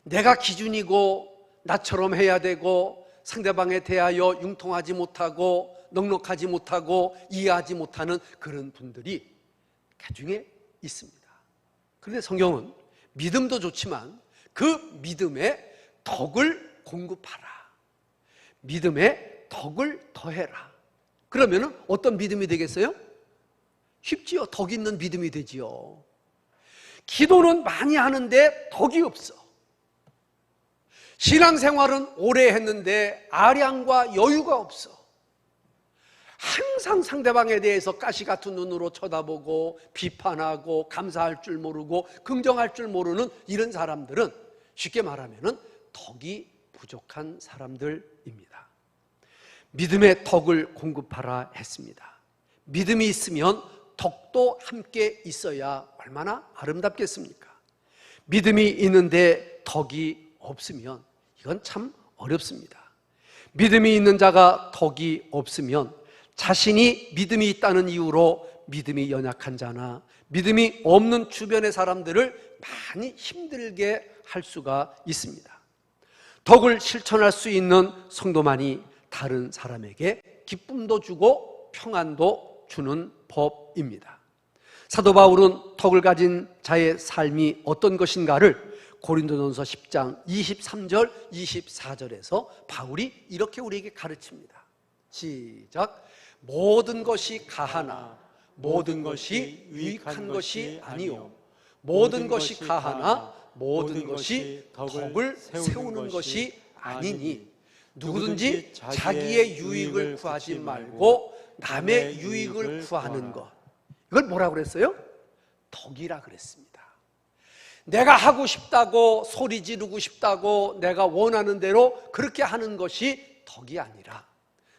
내가 기준이고 나처럼 해야 되고 상대방에 대하여 융통하지 못하고 넉넉하지 못하고 이해하지 못하는 그런 분들이 가중에 있습니다. 그런데 성경은 믿음도 좋지만 그 믿음의 덕을 공급하라. 믿음의 덕을 더해라. 그러면 어떤 믿음이 되겠어요? 쉽지요. 덕 있는 믿음이 되지요. 기도는 많이 하는데 덕이 없어. 신앙생활은 오래 했는데 아량과 여유가 없어. 항상 상대방에 대해서 가시 같은 눈으로 쳐다보고 비판하고 감사할 줄 모르고 긍정할 줄 모르는 이런 사람들은 쉽게 말하면 덕이 부족한 사람들입니다. 믿음의 덕을 공급하라 했습니다. 믿음이 있으면 덕도 함께 있어야 얼마나 아름답겠습니까? 믿음이 있는데 덕이 없으면 이건 참 어렵습니다. 믿음이 있는 자가 덕이 없으면 자신이 믿음이 있다는 이유로 믿음이 연약한 자나 믿음이 없는 주변의 사람들을 많이 힘들게 할 수가 있습니다. 덕을 실천할 수 있는 성도만이 다른 사람에게 기쁨도 주고 평안도 주는 법입니다. 사도 바울은 덕을 가진 자의 삶이 어떤 것인가를 고린도전서 10장 23절 24절에서 바울이 이렇게 우리에게 가르칩니다. 시작. 모든 것이 가하나 모든 것이 유익한 것이 아니요 모든 것이 가하나 모든 것이 덕을 세우는 것이 아니니 누구든지 자기의 유익을 구하지 말고 남의 유익을 구하는 것. 이걸 뭐라고 그랬어요? 덕이라 그랬습니다. 내가 하고 싶다고 소리 지르고 싶다고 내가 원하는 대로 그렇게 하는 것이 덕이 아니라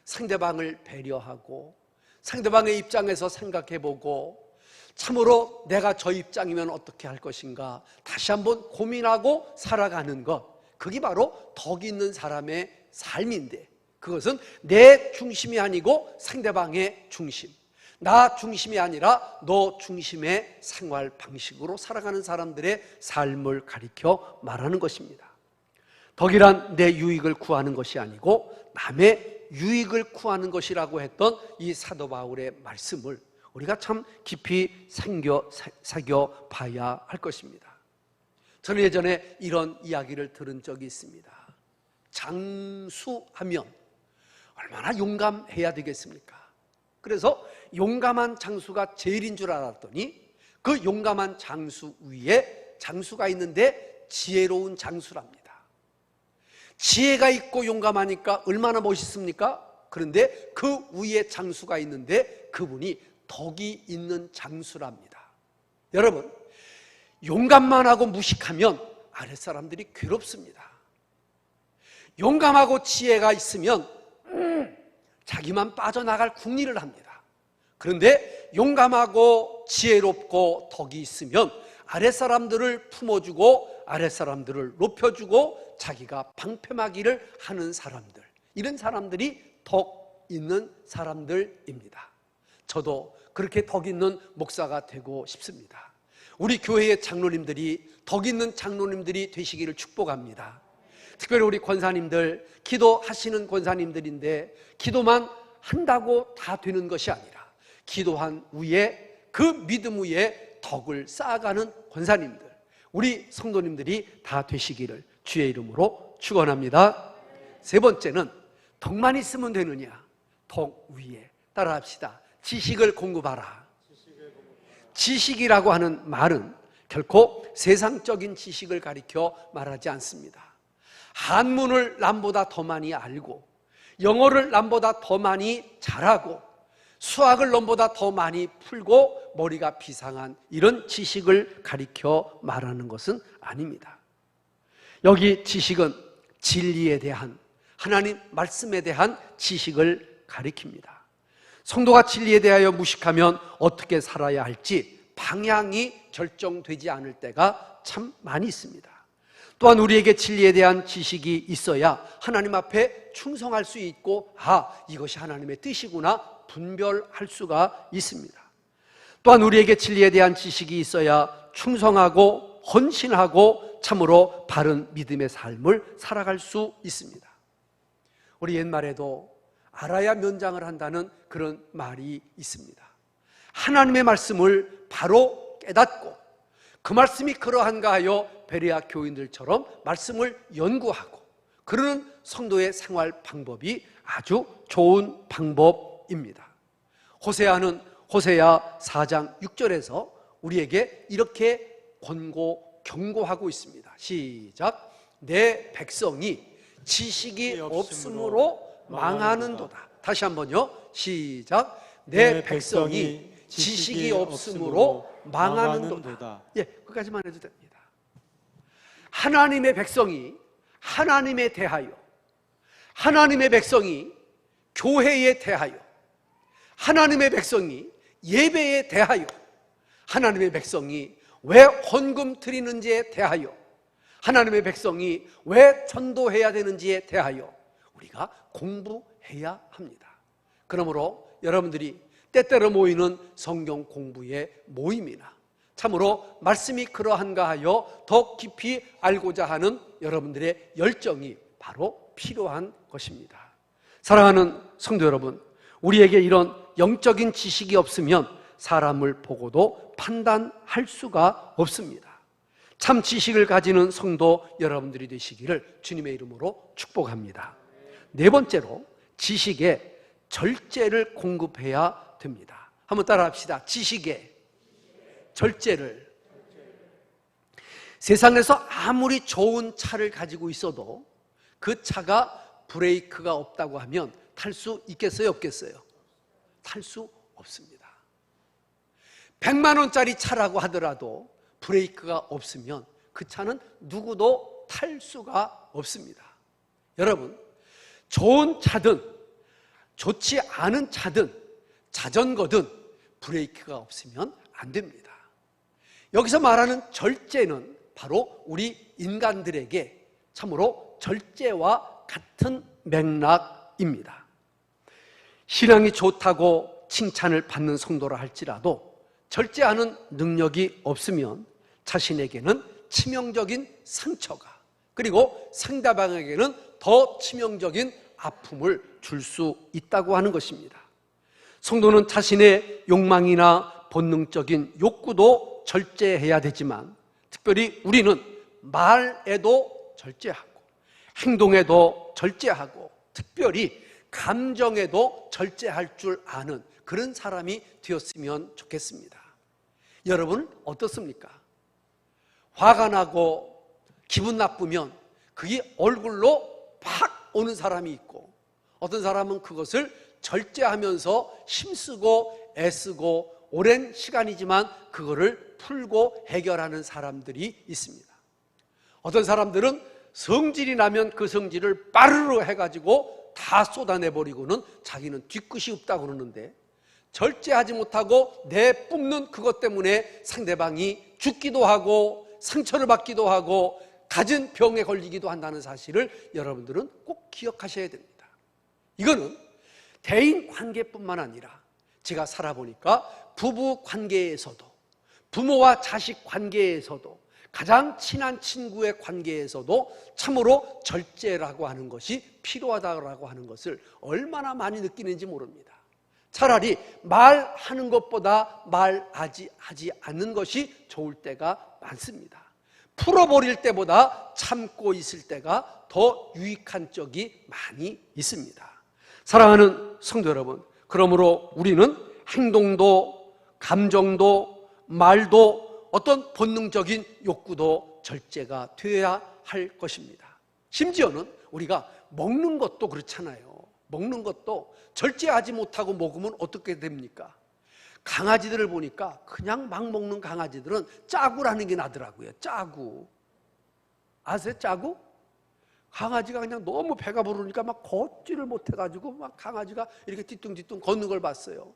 상대방을 배려하고 상대방의 입장에서 생각해보고 참으로 내가 저 입장이면 어떻게 할 것인가 다시 한번 고민하고 살아가는 것, 그게 바로 덕 있는 사람의 삶인데, 그것은 내 중심이 아니고 상대방의 중심, 나 중심이 아니라 너 중심의 생활 방식으로 살아가는 사람들의 삶을 가리켜 말하는 것입니다. 덕이란 내 유익을 구하는 것이 아니고 남의 유익을 구하는 것이라고 했던 이 사도 바울의 말씀을 우리가 참 깊이 새겨 봐야 할 것입니다. 저는 예전에 이런 이야기를 들은 적이 있습니다. 장수하면 얼마나 용감해야 되겠습니까? 그래서 용감한 장수가 제일인 줄 알았더니 그 용감한 장수 위에 장수가 있는데 지혜로운 장수랍니다. 지혜가 있고 용감하니까 얼마나 멋있습니까? 그런데 그 위에 장수가 있는데 그분이 덕이 있는 장수랍니다. 여러분, 용감만 하고 무식하면 아랫사람들이 괴롭습니다. 용감하고 지혜가 있으면 자기만 빠져나갈 궁리를 합니다. 그런데 용감하고 지혜롭고 덕이 있으면 아랫사람들을 품어주고 아랫사람들을 높여주고 자기가 방패막이를 하는 사람들, 이런 사람들이 덕 있는 사람들입니다. 저도 그렇게 덕 있는 목사가 되고 싶습니다. 우리 교회의 장로님들이 덕 있는 장로님들이 되시기를 축복합니다. 특별히 우리 권사님들, 기도하시는 권사님들인데 기도만 한다고 다 되는 것이 아니라 기도한 후에 그 믿음 위에 덕을 쌓아가는 권사님들, 우리 성도님들이 다 되시기를 주의 이름으로 축원합니다. 세 번째는 덕만 있으면 되느냐? 덕 위에 따라합시다. 지식을 공급하라. 지식이라고 하는 말은 결코 세상적인 지식을 가리켜 말하지 않습니다. 한문을 남보다 더 많이 알고 영어를 남보다 더 많이 잘하고 수학을 남보다 더 많이 풀고 머리가 비상한 이런 지식을 가리켜 말하는 것은 아닙니다. 여기 지식은 진리에 대한, 하나님 말씀에 대한 지식을 가리킵니다. 성도가 진리에 대하여 무식하면 어떻게 살아야 할지 방향이 결정되지 않을 때가 참 많이 있습니다. 또한 우리에게 진리에 대한 지식이 있어야 하나님 앞에 충성할 수 있고, 이것이 하나님의 뜻이구나 분별할 수가 있습니다. 또한 우리에게 진리에 대한 지식이 있어야 충성하고 헌신하고 참으로 바른 믿음의 삶을 살아갈 수 있습니다. 우리 옛말에도 알아야 면장을 한다는 그런 말이 있습니다. 하나님의 말씀을 바로 깨닫고 그 말씀이 그러한가 하여 베레아 교인들처럼 말씀을 연구하고 그러는 성도의 생활 방법이 아주 좋은 방법입니다. 호세아는 호세아 4장 6절에서 우리에게 이렇게 경고하고 있습니다. 시작. 내 백성이 지식이 없으므로 망하는도다. 다시 한번요. 시작. 내 백성이 지식이 없으므로 망하는도다. 끝까지만 해도 됩니다. 하나님의 백성이 하나님에 대하여, 하나님의 백성이 교회에 대하여, 하나님의 백성이 예배에 대하여, 하나님의 백성이 왜 헌금 드리는지에 대하여, 하나님의 백성이 왜 전도해야 되는지에 대하여 우리가 공부해야 합니다. 그러므로 여러분들이 때때로 모이는 성경 공부의 모임이나 참으로 말씀이 그러한가 하여 더 깊이 알고자 하는 여러분들의 열정이 바로 필요한 것입니다. 사랑하는 성도 여러분, 우리에게 이런 영적인 지식이 없으면 사람을 보고도 판단할 수가 없습니다. 참 지식을 가지는 성도 여러분들이 되시기를 주님의 이름으로 축복합니다. 네 번째로, 지식에 절제를 공급해야 됩니다. 한번 따라합시다. 지식에 절제를. 세상에서 아무리 좋은 차를 가지고 있어도 그 차가 브레이크가 없다고 하면 탈 수 있겠어요, 없겠어요? 탈 수 없습니다. 100만 원짜리 차라고 하더라도 브레이크가 없으면 그 차는 누구도 탈 수가 없습니다. 여러분, 좋은 차든 좋지 않은 차든 자전거든 브레이크가 없으면 안 됩니다. 여기서 말하는 절제는 바로 우리 인간들에게 참으로 절제와 같은 맥락입니다. 신앙이 좋다고 칭찬을 받는 성도라 할지라도 절제하는 능력이 없으면 자신에게는 치명적인 상처가, 그리고 상대방에게는 더 치명적인 아픔을 줄 수 있다고 하는 것입니다. 성도는 자신의 욕망이나 본능적인 욕구도 절제해야 되지만, 특별히 우리는 말에도 절제하고 행동에도 절제하고 특별히 감정에도 절제할 줄 아는 그런 사람이 되었으면 좋겠습니다. 여러분 어떻습니까? 화가 나고 기분 나쁘면 그게 얼굴로 팍 오는 사람이 있고, 어떤 사람은 그것을 절제하면서 힘쓰고 애쓰고 오랜 시간이지만 그거를 풀고 해결하는 사람들이 있습니다. 어떤 사람들은 성질이 나면 그 성질을 빠르르 해가지고 다 쏟아내버리고는 자기는 뒤끝이 없다고 그러는데, 절제하지 못하고 내뿜는 그것 때문에 상대방이 죽기도 하고 상처를 받기도 하고 갖은 병에 걸리기도 한다는 사실을 여러분들은 꼭 기억하셔야 됩니다. 이거는 대인 관계뿐만 아니라 제가 살아보니까 부부 관계에서도, 부모와 자식 관계에서도, 가장 친한 친구의 관계에서도 참으로 절제라고 하는 것이 필요하다고 하는 것을 얼마나 많이 느끼는지 모릅니다. 차라리 말하는 것보다 말하지 않는 것이 좋을 때가 많습니다. 풀어버릴 때보다 참고 있을 때가 더 유익한 적이 많이 있습니다. 사랑하는 성도 여러분, 그러므로 우리는 행동도 감정도 말도 어떤 본능적인 욕구도 절제가 되어야 할 것입니다. 심지어는 우리가 먹는 것도 그렇잖아요. 먹는 것도 절제하지 못하고 먹으면 어떻게 됩니까? 강아지들을 보니까 그냥 막 먹는 강아지들은 짜구라는 게 나더라고요. 짜구. 아세요? 짜구? 강아지가 그냥 너무 배가 부르니까 막 걷지를 못해가지고 막 강아지가 이렇게 뒤뚱뒤뚱 걷는 걸 봤어요.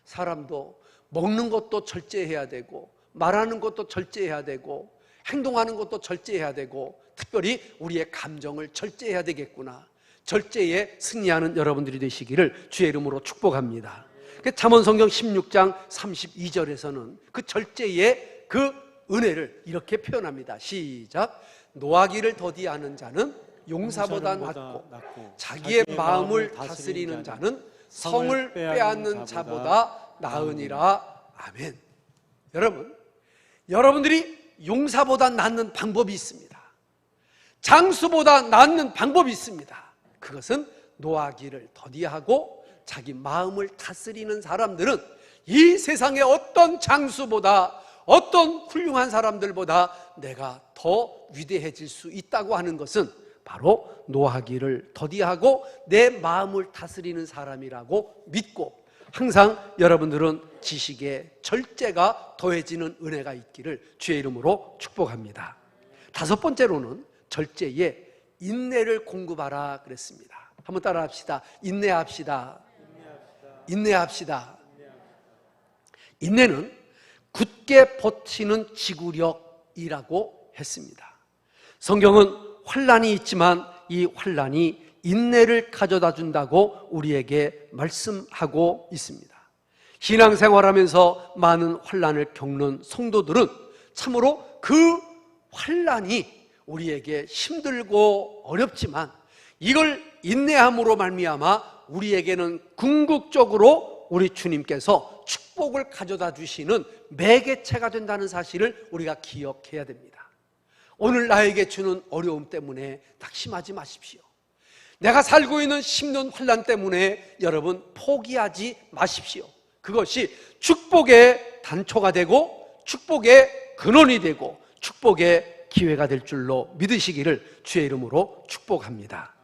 사람도 먹는 것도 절제해야 되고, 말하는 것도 절제해야 되고, 행동하는 것도 절제해야 되고, 특별히 우리의 감정을 절제해야 되겠구나. 절제에 승리하는 여러분들이 되시기를 주의 이름으로 축복합니다. 잠언성경 16장 32절에서는 그 절제의 그 은혜를 이렇게 표현합니다. 시작. 노하기를 더디하는 자는 용사보다 낫고 자기의 마음을 다스리는 자는 성을 빼앗는 자보다 나으니라. 아멘. 여러분, 여러분들이 용사보다 낫는 방법이 있습니다. 장수보다 낫는 방법이 있습니다. 그것은 노하기를 더디하고 자기 마음을 다스리는 사람들은 이 세상의 어떤 장수보다, 어떤 훌륭한 사람들보다 내가 더 위대해질 수 있다고 하는 것은 바로 노하기를 더디하고 내 마음을 다스리는 사람이라고 믿고, 항상 여러분들은 지식에 절제가 더해지는 은혜가 있기를 주의 이름으로 축복합니다. 다섯 번째로는 절제에 인내를 공급하라 그랬습니다. 한번 따라 합시다. 인내합시다. 인내합시다. 인내는 굳게 버티는 지구력이라고 했습니다. 성경은 환난이 있지만 이 환난이 인내를 가져다 준다고 우리에게 말씀하고 있습니다. 신앙생활하면서 많은 환난을 겪는 성도들은 참으로 그 환난이 우리에게 힘들고 어렵지만 이걸 인내함으로 말미암아 우리에게는 궁극적으로 우리 주님께서 축복을 가져다 주시는 매개체가 된다는 사실을 우리가 기억해야 됩니다. 오늘 나에게 주는 어려움 때문에 낙심하지 마십시오. 내가 살고 있는 심는 환난 때문에 여러분 포기하지 마십시오. 그것이 축복의 단초가 되고 축복의 근원이 되고 축복의 기회가 될 줄로 믿으시기를 주의 이름으로 축복합니다.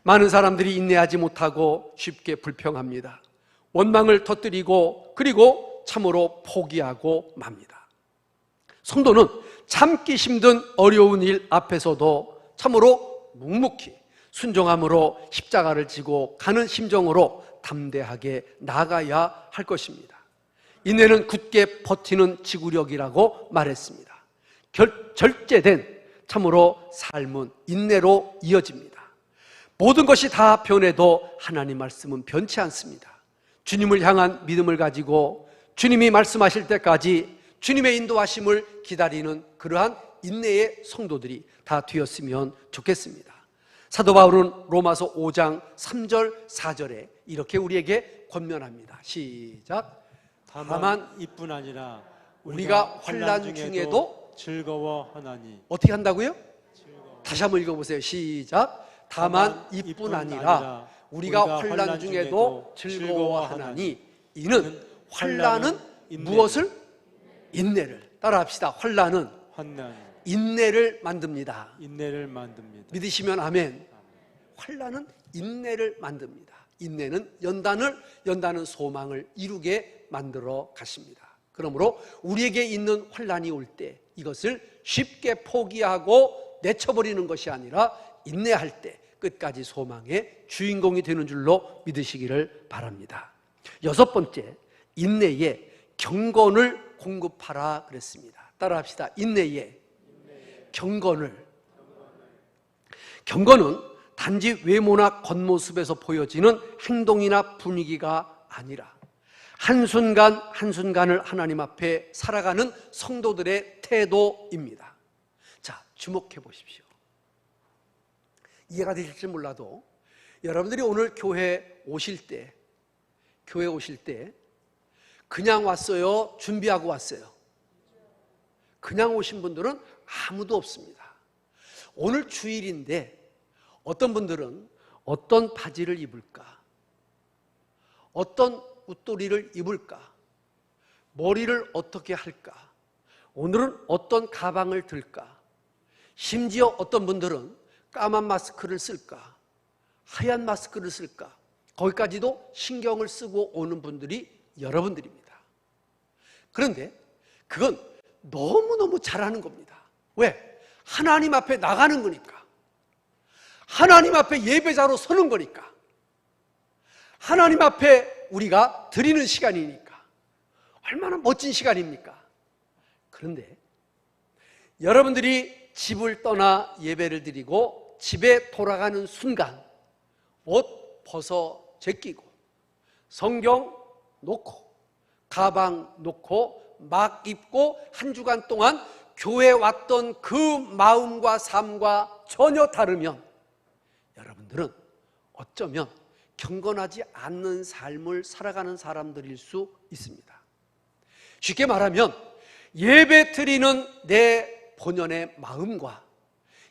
많은 사람들이 인내하지 못하고 쉽게 불평합니다. 원망을 터뜨리고 그리고 참으로 포기하고 맙니다. 성도는 참기 힘든 어려운 일 앞에서도 참으로 묵묵히 순종함으로 십자가를 지고 가는 심정으로 담대하게 나아가야 할 것입니다. 인내는 굳게 버티는 지구력이라고 말했습니다. 절제된 참으로 삶은 인내로 이어집니다. 모든 것이 다 변해도 하나님 말씀은 변치 않습니다. 주님을 향한 믿음을 가지고 주님이 말씀하실 때까지 주님의 인도하심을 기다리는 그러한 인내의 성도들이 다 되었으면 좋겠습니다. 사도 바울은 로마서 5장 3절 4절에 이렇게 우리에게 권면합니다. 시작. 다만 이뿐 아니라 우리가 환난 중에도 즐거워하나니. 어떻게 한다고요? 다시 한번 읽어보세요. 시작. 다만 이뿐 아니라 우리가 환난 중에도 즐거워하나니 이는 환난은 무엇을? 인내를. 따라합시다. 환난은 인내를 만듭니다. 인내를 만듭니다. 믿으시면 아멘. 환난은 인내를 만듭니다. 인내는 연다는 소망을 이루게 만들어 가십니다. 그러므로 우리에게 있는 환난이 올 때 이것을 쉽게 포기하고 내쳐버리는 것이 아니라 인내할 때 끝까지 소망의 주인공이 되는 줄로 믿으시기를 바랍니다. 여섯 번째, 인내에 경건을 공급하라 그랬습니다. 따라합시다. 인내에 경건을. 경건은 단지 외모나 겉모습에서 보여지는 행동이나 분위기가 아니라 한순간 한순간을 하나님 앞에 살아가는 성도들의 태도입니다. 자, 주목해 보십시오. 이해가 되실지 몰라도 여러분들이 오늘 교회 오실 때 그냥 왔어요? 준비하고 왔어요? 그냥 오신 분들은 아무도 없습니다. 오늘 주일인데 어떤 분들은 어떤 바지를 입을까? 어떤 웃도리를 입을까? 머리를 어떻게 할까? 오늘은 어떤 가방을 들까? 심지어 어떤 분들은 까만 마스크를 쓸까? 하얀 마스크를 쓸까? 거기까지도 신경을 쓰고 오는 분들이 여러분들입니다. 그런데 그건 너무너무 잘하는 겁니다. 왜? 하나님 앞에 나가는 거니까. 하나님 앞에 예배자로 서는 거니까. 하나님 앞에 우리가 드리는 시간이니까. 얼마나 멋진 시간입니까? 그런데 여러분들이 집을 떠나 예배를 드리고 집에 돌아가는 순간 옷 벗어 제끼고 성경 놓고 가방 놓고 막 입고 한 주간 동안 교회에 왔던 그 마음과 삶과 전혀 다르면 여러분들은 어쩌면 경건하지 않는 삶을 살아가는 사람들일 수 있습니다. 쉽게 말하면 예배 드리는 내 본연의 마음과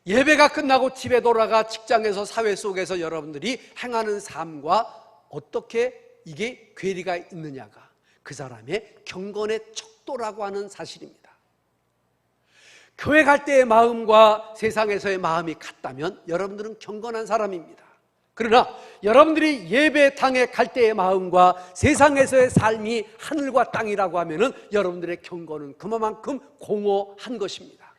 예배가 끝나고 집에 돌아가 직장에서 사회 속에서 여러분들이 행하는 삶과 어떻게 이게 괴리가 있느냐가 그 사람의 경건의 척도라고 하는 사실입니다. 교회 갈 때의 마음과 세상에서의 마음이 같다면 여러분들은 경건한 사람입니다. 그러나 여러분들이 예배당에 갈 때의 마음과 세상에서의 삶이 하늘과 땅이라고 하면은 여러분들의 경건은 그만큼 공허한 것입니다.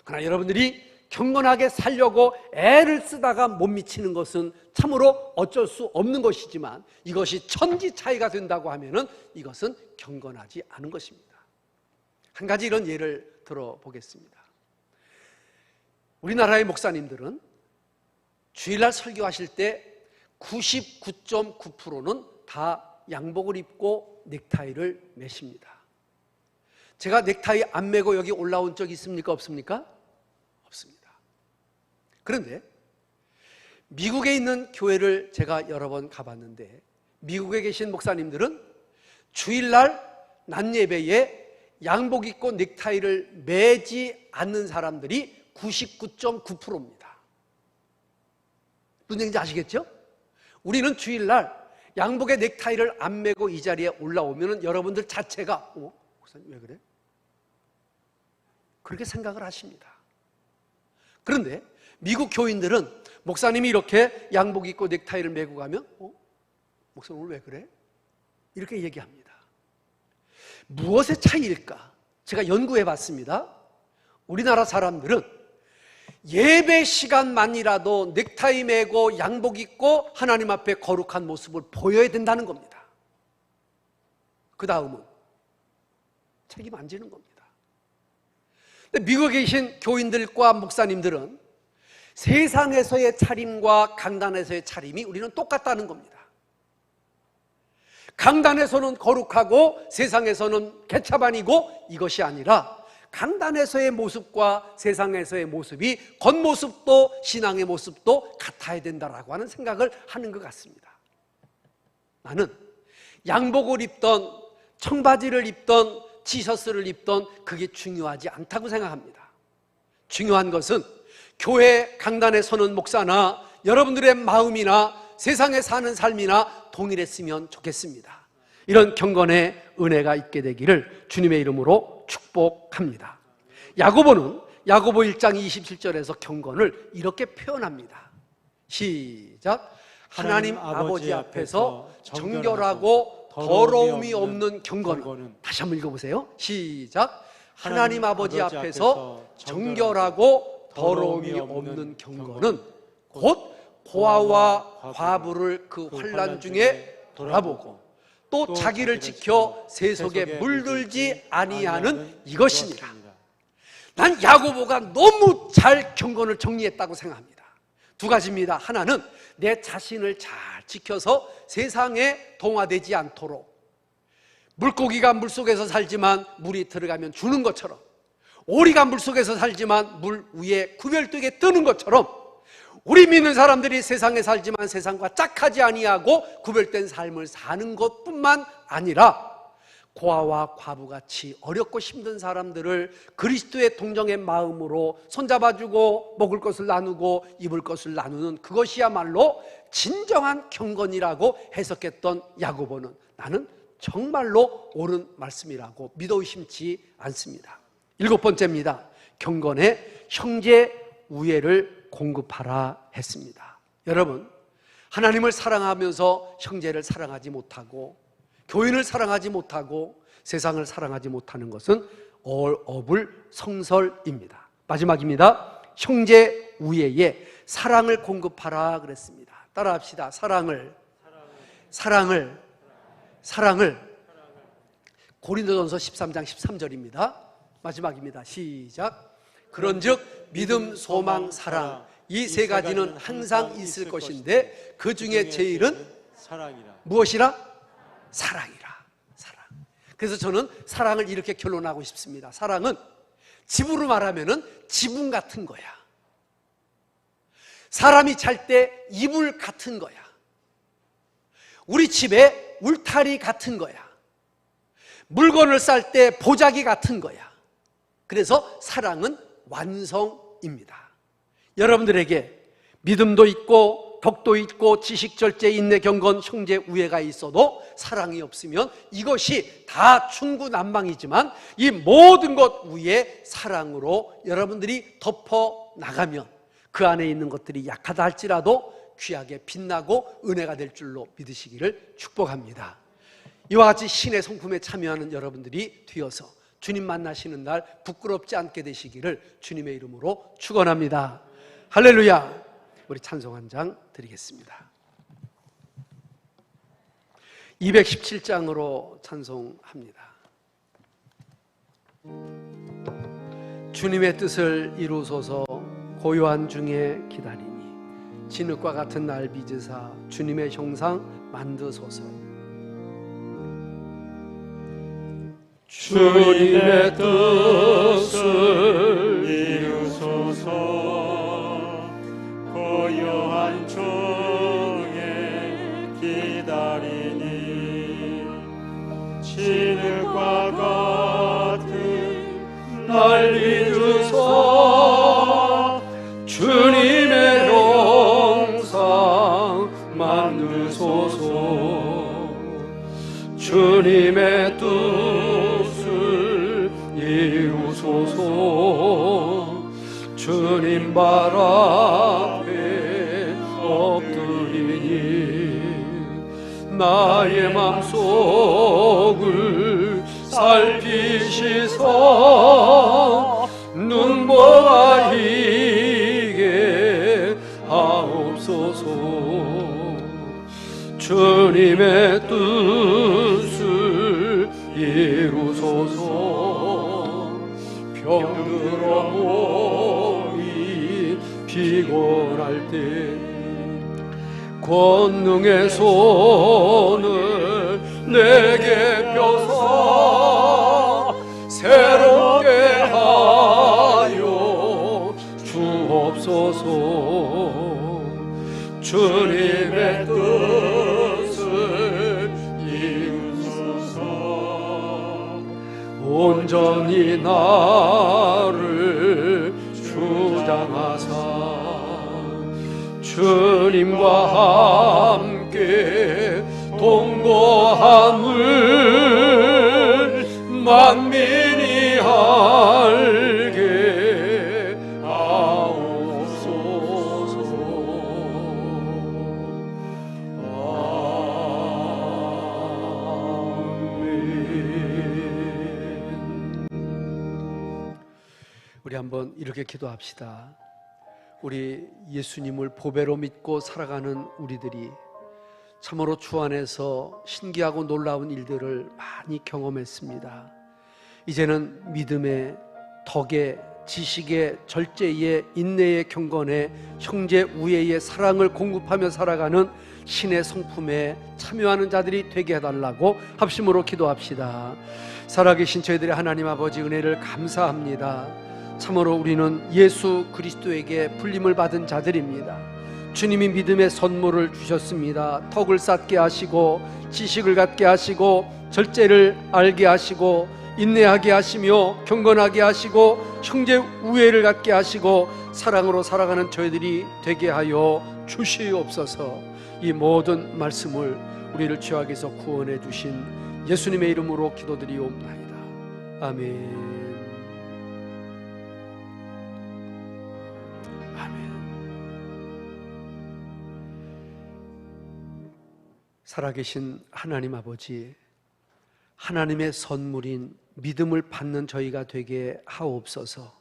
그러나 여러분들이 경건하게 살려고 애를 쓰다가 못 미치는 것은 참으로 어쩔 수 없는 것이지만 이것이 천지 차이가 된다고 하면은 이것은 경건하지 않은 것입니다. 한 가지 이런 예를 들어보겠습니다. 우리나라의 목사님들은 주일날 설교하실 때 99.9%는 다 양복을 입고 넥타이를 매십니다. 제가 넥타이 안 매고 여기 올라온 적 있습니까? 없습니까? 없습니다. 그런데 미국에 있는 교회를 제가 여러 번 가봤는데 미국에 계신 목사님들은 주일날 낮 예배에 양복 입고 넥타이를 매지 않는 사람들이 99.9%입니다. 무슨 얘기인지 아시겠죠? 우리는 주일날 양복에 넥타이를 안 매고 이 자리에 올라오면 여러분들 자체가 목사님 왜 그래? 그렇게 생각을 하십니다. 그런데 미국 교인들은 목사님이 이렇게 양복 입고 넥타이를 매고 가면 목사님 오늘 왜 그래? 이렇게 얘기합니다. 무엇의 차이일까? 제가 연구해 봤습니다. 우리나라 사람들은 예배 시간만이라도 넥타이 매고 양복 입고 하나님 앞에 거룩한 모습을 보여야 된다는 겁니다. 그 다음은 책임 안 지는 겁니다. 근데 미국에 계신 교인들과 목사님들은 세상에서의 차림과 강단에서의 차림이 우리는 똑같다는 겁니다. 강단에서는 거룩하고 세상에서는 개차반이고 이것이 아니라 강단에서의 모습과 세상에서의 모습이 겉모습도 신앙의 모습도 같아야 된다라고 하는 생각을 하는 것 같습니다. 나는 양복을 입던 청바지를 입던 티셔츠를 입던 그게 중요하지 않다고 생각합니다. 중요한 것은 교회 강단에 서는 목사나 여러분들의 마음이나 세상에 사는 삶이나 동일했으면 좋겠습니다. 이런 경건의 은혜가 있게 되기를 주님의 이름으로 축복합니다. 야고보는 야고보 1장 27절에서 경건을 이렇게 표현합니다. 시작. 하나님 아버지 앞에서 정결하고 더러움이 없는 경건은, 다시 한번 읽어보세요. 시작. 하나님 아버지 앞에서 정결하고 더러움이 없는 경건은 곧 고아와 과부를 그 환난 중에 돌아보고 또 자기를 지켜 세속에 물들지 아니하는 이것이니라. 난 야고보가 너무 잘 경건을 정리했다고 생각합니다. 두 가지입니다. 하나는 내 자신을 잘 지켜서 세상에 동화되지 않도록, 물고기가 물속에서 살지만 물이 들어가면 죽는 것처럼, 오리가 물속에서 살지만 물 위에 구별되게 뜨는 것처럼 우리 믿는 사람들이 세상에 살지만 세상과 짝하지 아니하고 구별된 삶을 사는 것뿐만 아니라 고아와 과부같이 어렵고 힘든 사람들을 그리스도의 동정의 마음으로 손잡아주고 먹을 것을 나누고 입을 것을 나누는 그것이야말로 진정한 경건이라고 해석했던 야고보는 나는 정말로 옳은 말씀이라고 믿어 의심치 않습니다. 7번째입니다. 경건의 형제 우애를 공급하라 했습니다. 여러분, 하나님을 사랑하면서 형제를 사랑하지 못하고 교인을 사랑하지 못하고 세상을 사랑하지 못하는 것은 어불성설입니다. 마지막입니다. 형제 우애에 사랑을 공급하라 그랬습니다. 따라합시다. 사랑을 고린도전서 13장 13절입니다. 마지막입니다. 시작. 그런즉 믿음, 소망, 사랑 이 세 가지는 항상 있을 것인데 그 중에 제일은 사랑이라. 무엇이라? 사랑이라. 사랑. 그래서 저는 사랑을 이렇게 결론하고 싶습니다. 사랑은 집으로 말하면은 지붕 같은 거야. 사람이 잘 때 이불 같은 거야. 우리 집에 울타리 같은 거야. 물건을 쌀 때 보자기 같은 거야. 그래서 사랑은 완성입니다. 여러분들에게 믿음도 있고 덕도 있고 지식, 절제, 인내, 경건, 형제, 우애가 있어도 사랑이 없으면 이것이 다 충구난방이지만 이 모든 것 위에 사랑으로 여러분들이 덮어 나가면 그 안에 있는 것들이 약하다 할지라도 귀하게 빛나고 은혜가 될 줄로 믿으시기를 축복합니다. 이와 같이 신의 성품에 참여하는 여러분들이 되어서 주님 만나시는 날 부끄럽지 않게 되시기를 주님의 이름으로 축원합니다. 할렐루야. 우리 찬송 한 장 드리겠습니다. 217장으로 찬송합니다. 주님의 뜻을 이루소서 고요한 중에 기다리니 진흙과 같은 날 빚으사 주님의 형상 만드소서. 주님의 뜻을 이루소서 고요한 중 진흙과 같은 날 믿으사 주님의 영상 만드소서. 주님의 뜻을 이루소서. 주님 발 앞에 엎드리니 나의 맘속을 살피시사 눈보라 이게 하옵소서. 주님의 뜻을 이루소서. 병들어 몸이 피곤할 때 권능의 손을 내게 펴사 새롭게 하여 주옵소서. 주님의 뜻을 이루소서. 온전히 나를 주장하사 주님과 함께 동거함을 만민이 알게 하옵소서. 아멘. 우리 한번 이렇게 기도합시다. 우리 예수님을 보배로 믿고 살아가는 우리들이 참으로 주 안에서 신기하고 놀라운 일들을 많이 경험했습니다. 이제는 믿음의, 덕의, 지식의, 절제의, 인내의, 경건의, 형제 우애의 사랑을 공급하며 살아가는 신의 성품에 참여하는 자들이 되게 해달라고 합심으로 기도합시다. 살아계신 저희들의 하나님 아버지 은혜를 감사합니다. 참으로 우리는 예수 그리스도에게 불림을 받은 자들입니다. 주님이 믿음의 선물을 주셨습니다. 덕을 쌓게 하시고 지식을 갖게 하시고 절제를 알게 하시고 인내하게 하시며 경건하게 하시고 형제 우애를 갖게 하시고 사랑으로 살아가는 저희들이 되게 하여 주시옵소서. 이 모든 말씀을 우리를 죄악에서 구원해 주신 예수님의 이름으로 기도드리옵나이다. 아멘. 살아계신 하나님 아버지, 하나님의 선물인 믿음을 받는 저희가 되게 하옵소서.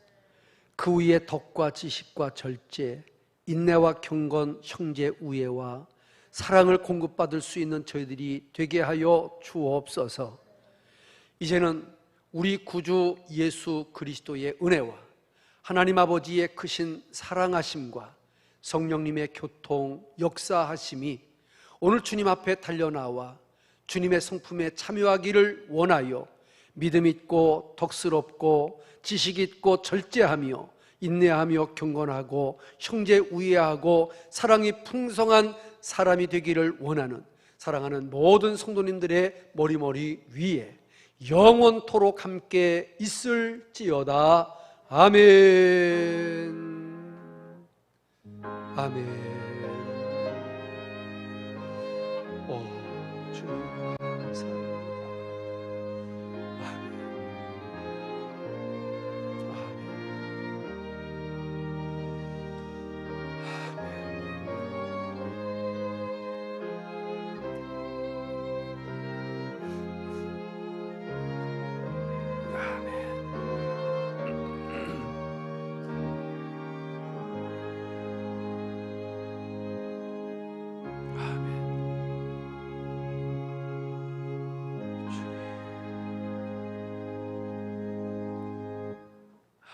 그 위에 덕과 지식과 절제, 인내와 경건, 형제 우애와 사랑을 공급받을 수 있는 저희들이 되게 하여 주옵소서. 이제는 우리 구주 예수 그리스도의 은혜와 하나님 아버지의 크신 사랑하심과 성령님의 교통, 역사하심이 오늘 주님 앞에 달려나와 주님의 성품에 참여하기를 원하여 믿음 있고 덕스럽고 지식 있고 절제하며 인내하며 경건하고 형제 우애하고 사랑이 풍성한 사람이 되기를 원하는 사랑하는 모든 성도님들의 머리머리 위에 영원토록 함께 있을지어다. 아멘. 아멘. 주님 감사합니다.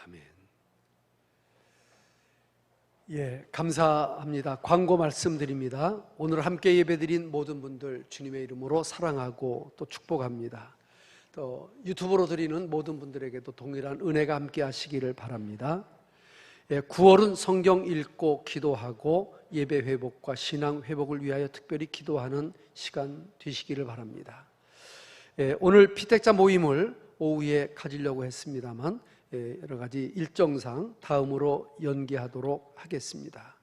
아멘. 예, 감사합니다. 광고 말씀드립니다. 오늘 함께 예배드린 모든 분들 주님의 이름으로 사랑하고 또 축복합니다. 또 유튜브로 드리는 모든 분들에게도 동일한 은혜가 함께 하시기를 바랍니다. 예, 9월은 성경 읽고 기도하고 예배 회복과 신앙 회복을 위하여 특별히 기도하는 시간 되시기를 바랍니다. 오늘 피택자 모임을 오후에 가지려고 했습니다만 여러 가지 일정상 다음으로 연기하도록 하겠습니다.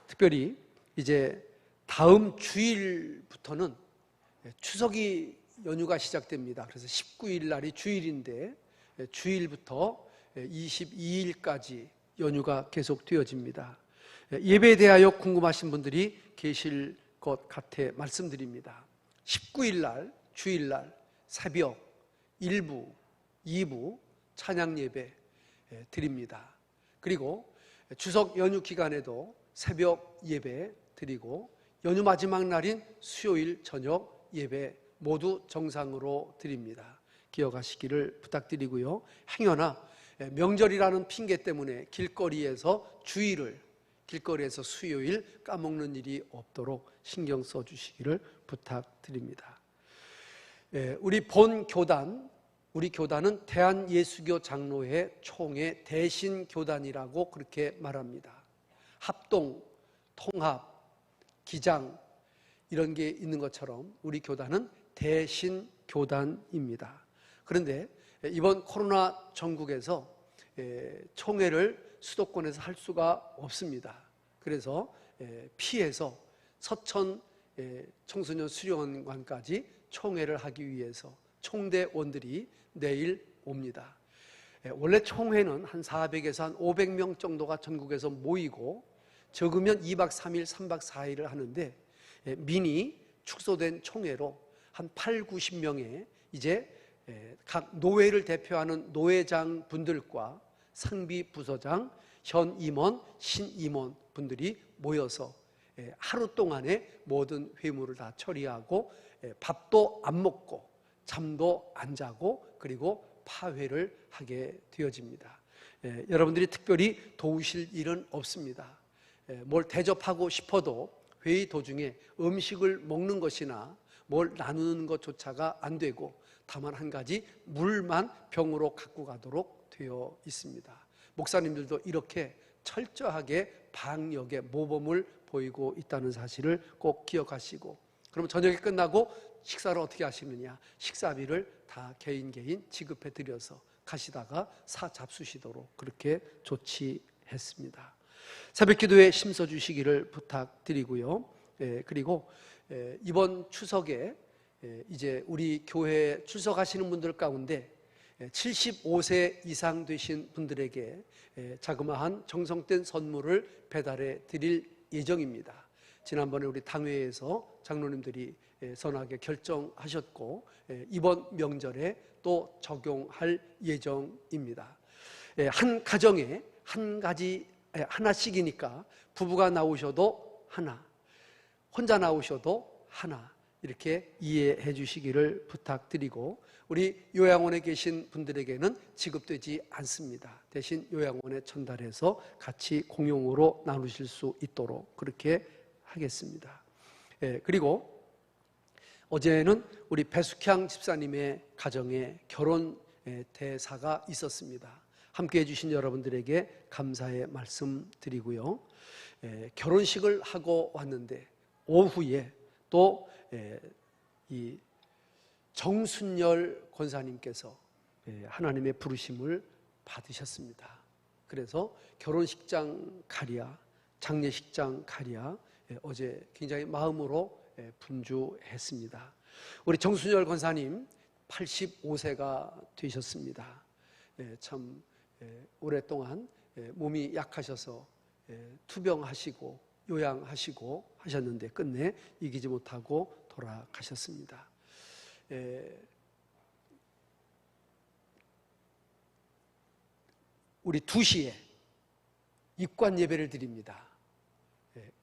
특별히 이제 다음 주일부터는 추석이 연휴가 시작됩니다. 그래서 19일 날이 주일인데 주일부터 22일까지 연휴가 계속되어집니다. 예배에 대하여 궁금하신 분들이 계실 것 같아 말씀드립니다. 19일 날 주일날 새벽 1부, 2부 찬양 예배 드립니다. 그리고 추석 연휴 기간에도 새벽 예배 드리고 연휴 마지막 날인 수요일 저녁 예배 모두 정상으로 드립니다. 기억하시기를 부탁드리고요. 행여나 명절이라는 핑계 때문에 길거리에서 수요일 까먹는 일이 없도록 신경 써주시기를 부탁드립니다. 우리 우리 교단은 대한예수교 장로회 총회 대신교단이라고 그렇게 말합니다. 합동, 통합, 기장 이런 게 있는 것처럼 우리 교단은 대신교단입니다. 그런데 이번 코로나 전국에서 총회를 수도권에서 할 수가 없습니다. 그래서 피해서 서천 청소년 수련관까지 총회를 하기 위해서 총대원들이 내일 옵니다. 원래 총회는 한 400에서 한 500명 정도가 전국에서 모이고 적으면 2박 3일, 3박 4일을 하는데 미니 축소된 총회로 한 8, 90명의 이제 각 노회를 대표하는 노회장 분들과 상비 부서장, 현 임원, 신 임원 분들이 모여서 하루 동안에 모든 회무를 다 처리하고 밥도 안 먹고 잠도 안 자고 그리고 파회를 하게 되어집니다. 여러분들이 특별히 도우실 일은 없습니다. 뭘 대접하고 싶어도 회의 도중에 음식을 먹는 것이나 뭘 나누는 것조차가 안 되고 다만 한 가지 물만 병으로 갖고 가도록 되어 있습니다. 목사님들도 이렇게 철저하게 방역의 모범을 보이고 있다는 사실을 꼭 기억하시고, 그럼 저녁이 끝나고 식사를 어떻게 하시느냐? 식사비를 다 개인 지급해 드려서 가시다가 사 잡수시도록 그렇게 조치했습니다. 새벽기도에 힘써 주시기를 부탁드리고요. 그리고 이번 추석에 이제 우리 교회에 출석하시는 분들 가운데 75세 이상 되신 분들에게 자그마한 정성된 선물을 배달해 드릴 예정입니다. 지난번에 우리 당회에서 장로님들이 선하게 결정하셨고 이번 명절에 또 적용할 예정입니다. 한 가정에 하나씩이니까 부부가 나오셔도 하나, 혼자 나오셔도 하나 이렇게 이해해 주시기를 부탁드리고, 우리 요양원에 계신 분들에게는 지급되지 않습니다. 대신 요양원에 전달해서 같이 공용으로 나누실 수 있도록 그렇게 하겠습니다. 그리고 어제는 우리 배숙향 집사님의 가정에 결혼 대사가 있었습니다. 함께해 주신 여러분들에게 감사의 말씀 드리고요. 결혼식을 하고 왔는데 오후에 또 이 정순열 권사님께서 하나님의 부르심을 받으셨습니다. 그래서 결혼식장 가랴, 장례식장 가랴 어제 굉장히 마음으로 분주했습니다. 우리 정순열 권사님 85세가 되셨습니다. 참 오랫동안 몸이 약하셔서 투병하시고 요양하시고 하셨는데 끝내 이기지 못하고 돌아가셨습니다. 우리 2시에 입관 예배를 드립니다.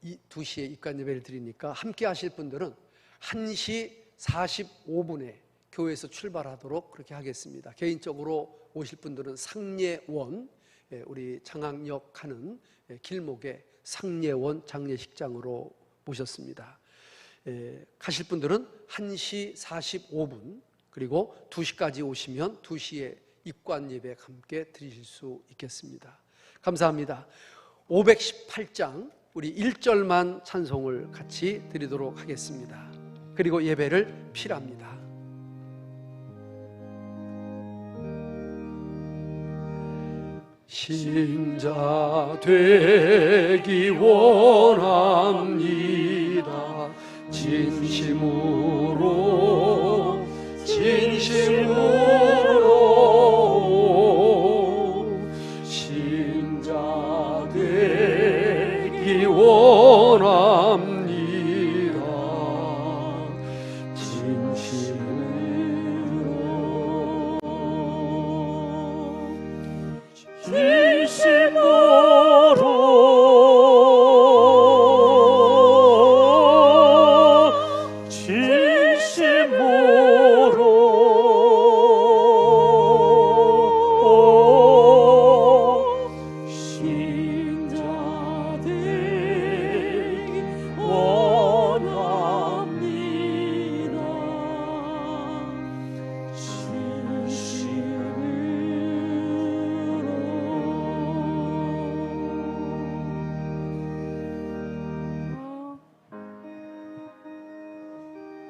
이 2시에 입관 예배를 드리니까 함께 하실 분들은 1시 45분에 교회에서 출발하도록 그렇게 하겠습니다. 개인적으로 오실 분들은 상례원, 우리 장항역 가는 길목에 상례원 장례식장으로 모셨습니다. 가실 분들은 1시 45분 그리고 2시까지 오시면 2시에 입관 예배 함께 드리실 수 있겠습니다. 감사합니다. 518장 우리 1절만 찬송을 같이 드리도록 하겠습니다. 그리고 예배를 필합니다. 신자 되기 원합니다. 진심으로 신자 되기 원합니다. 진심으로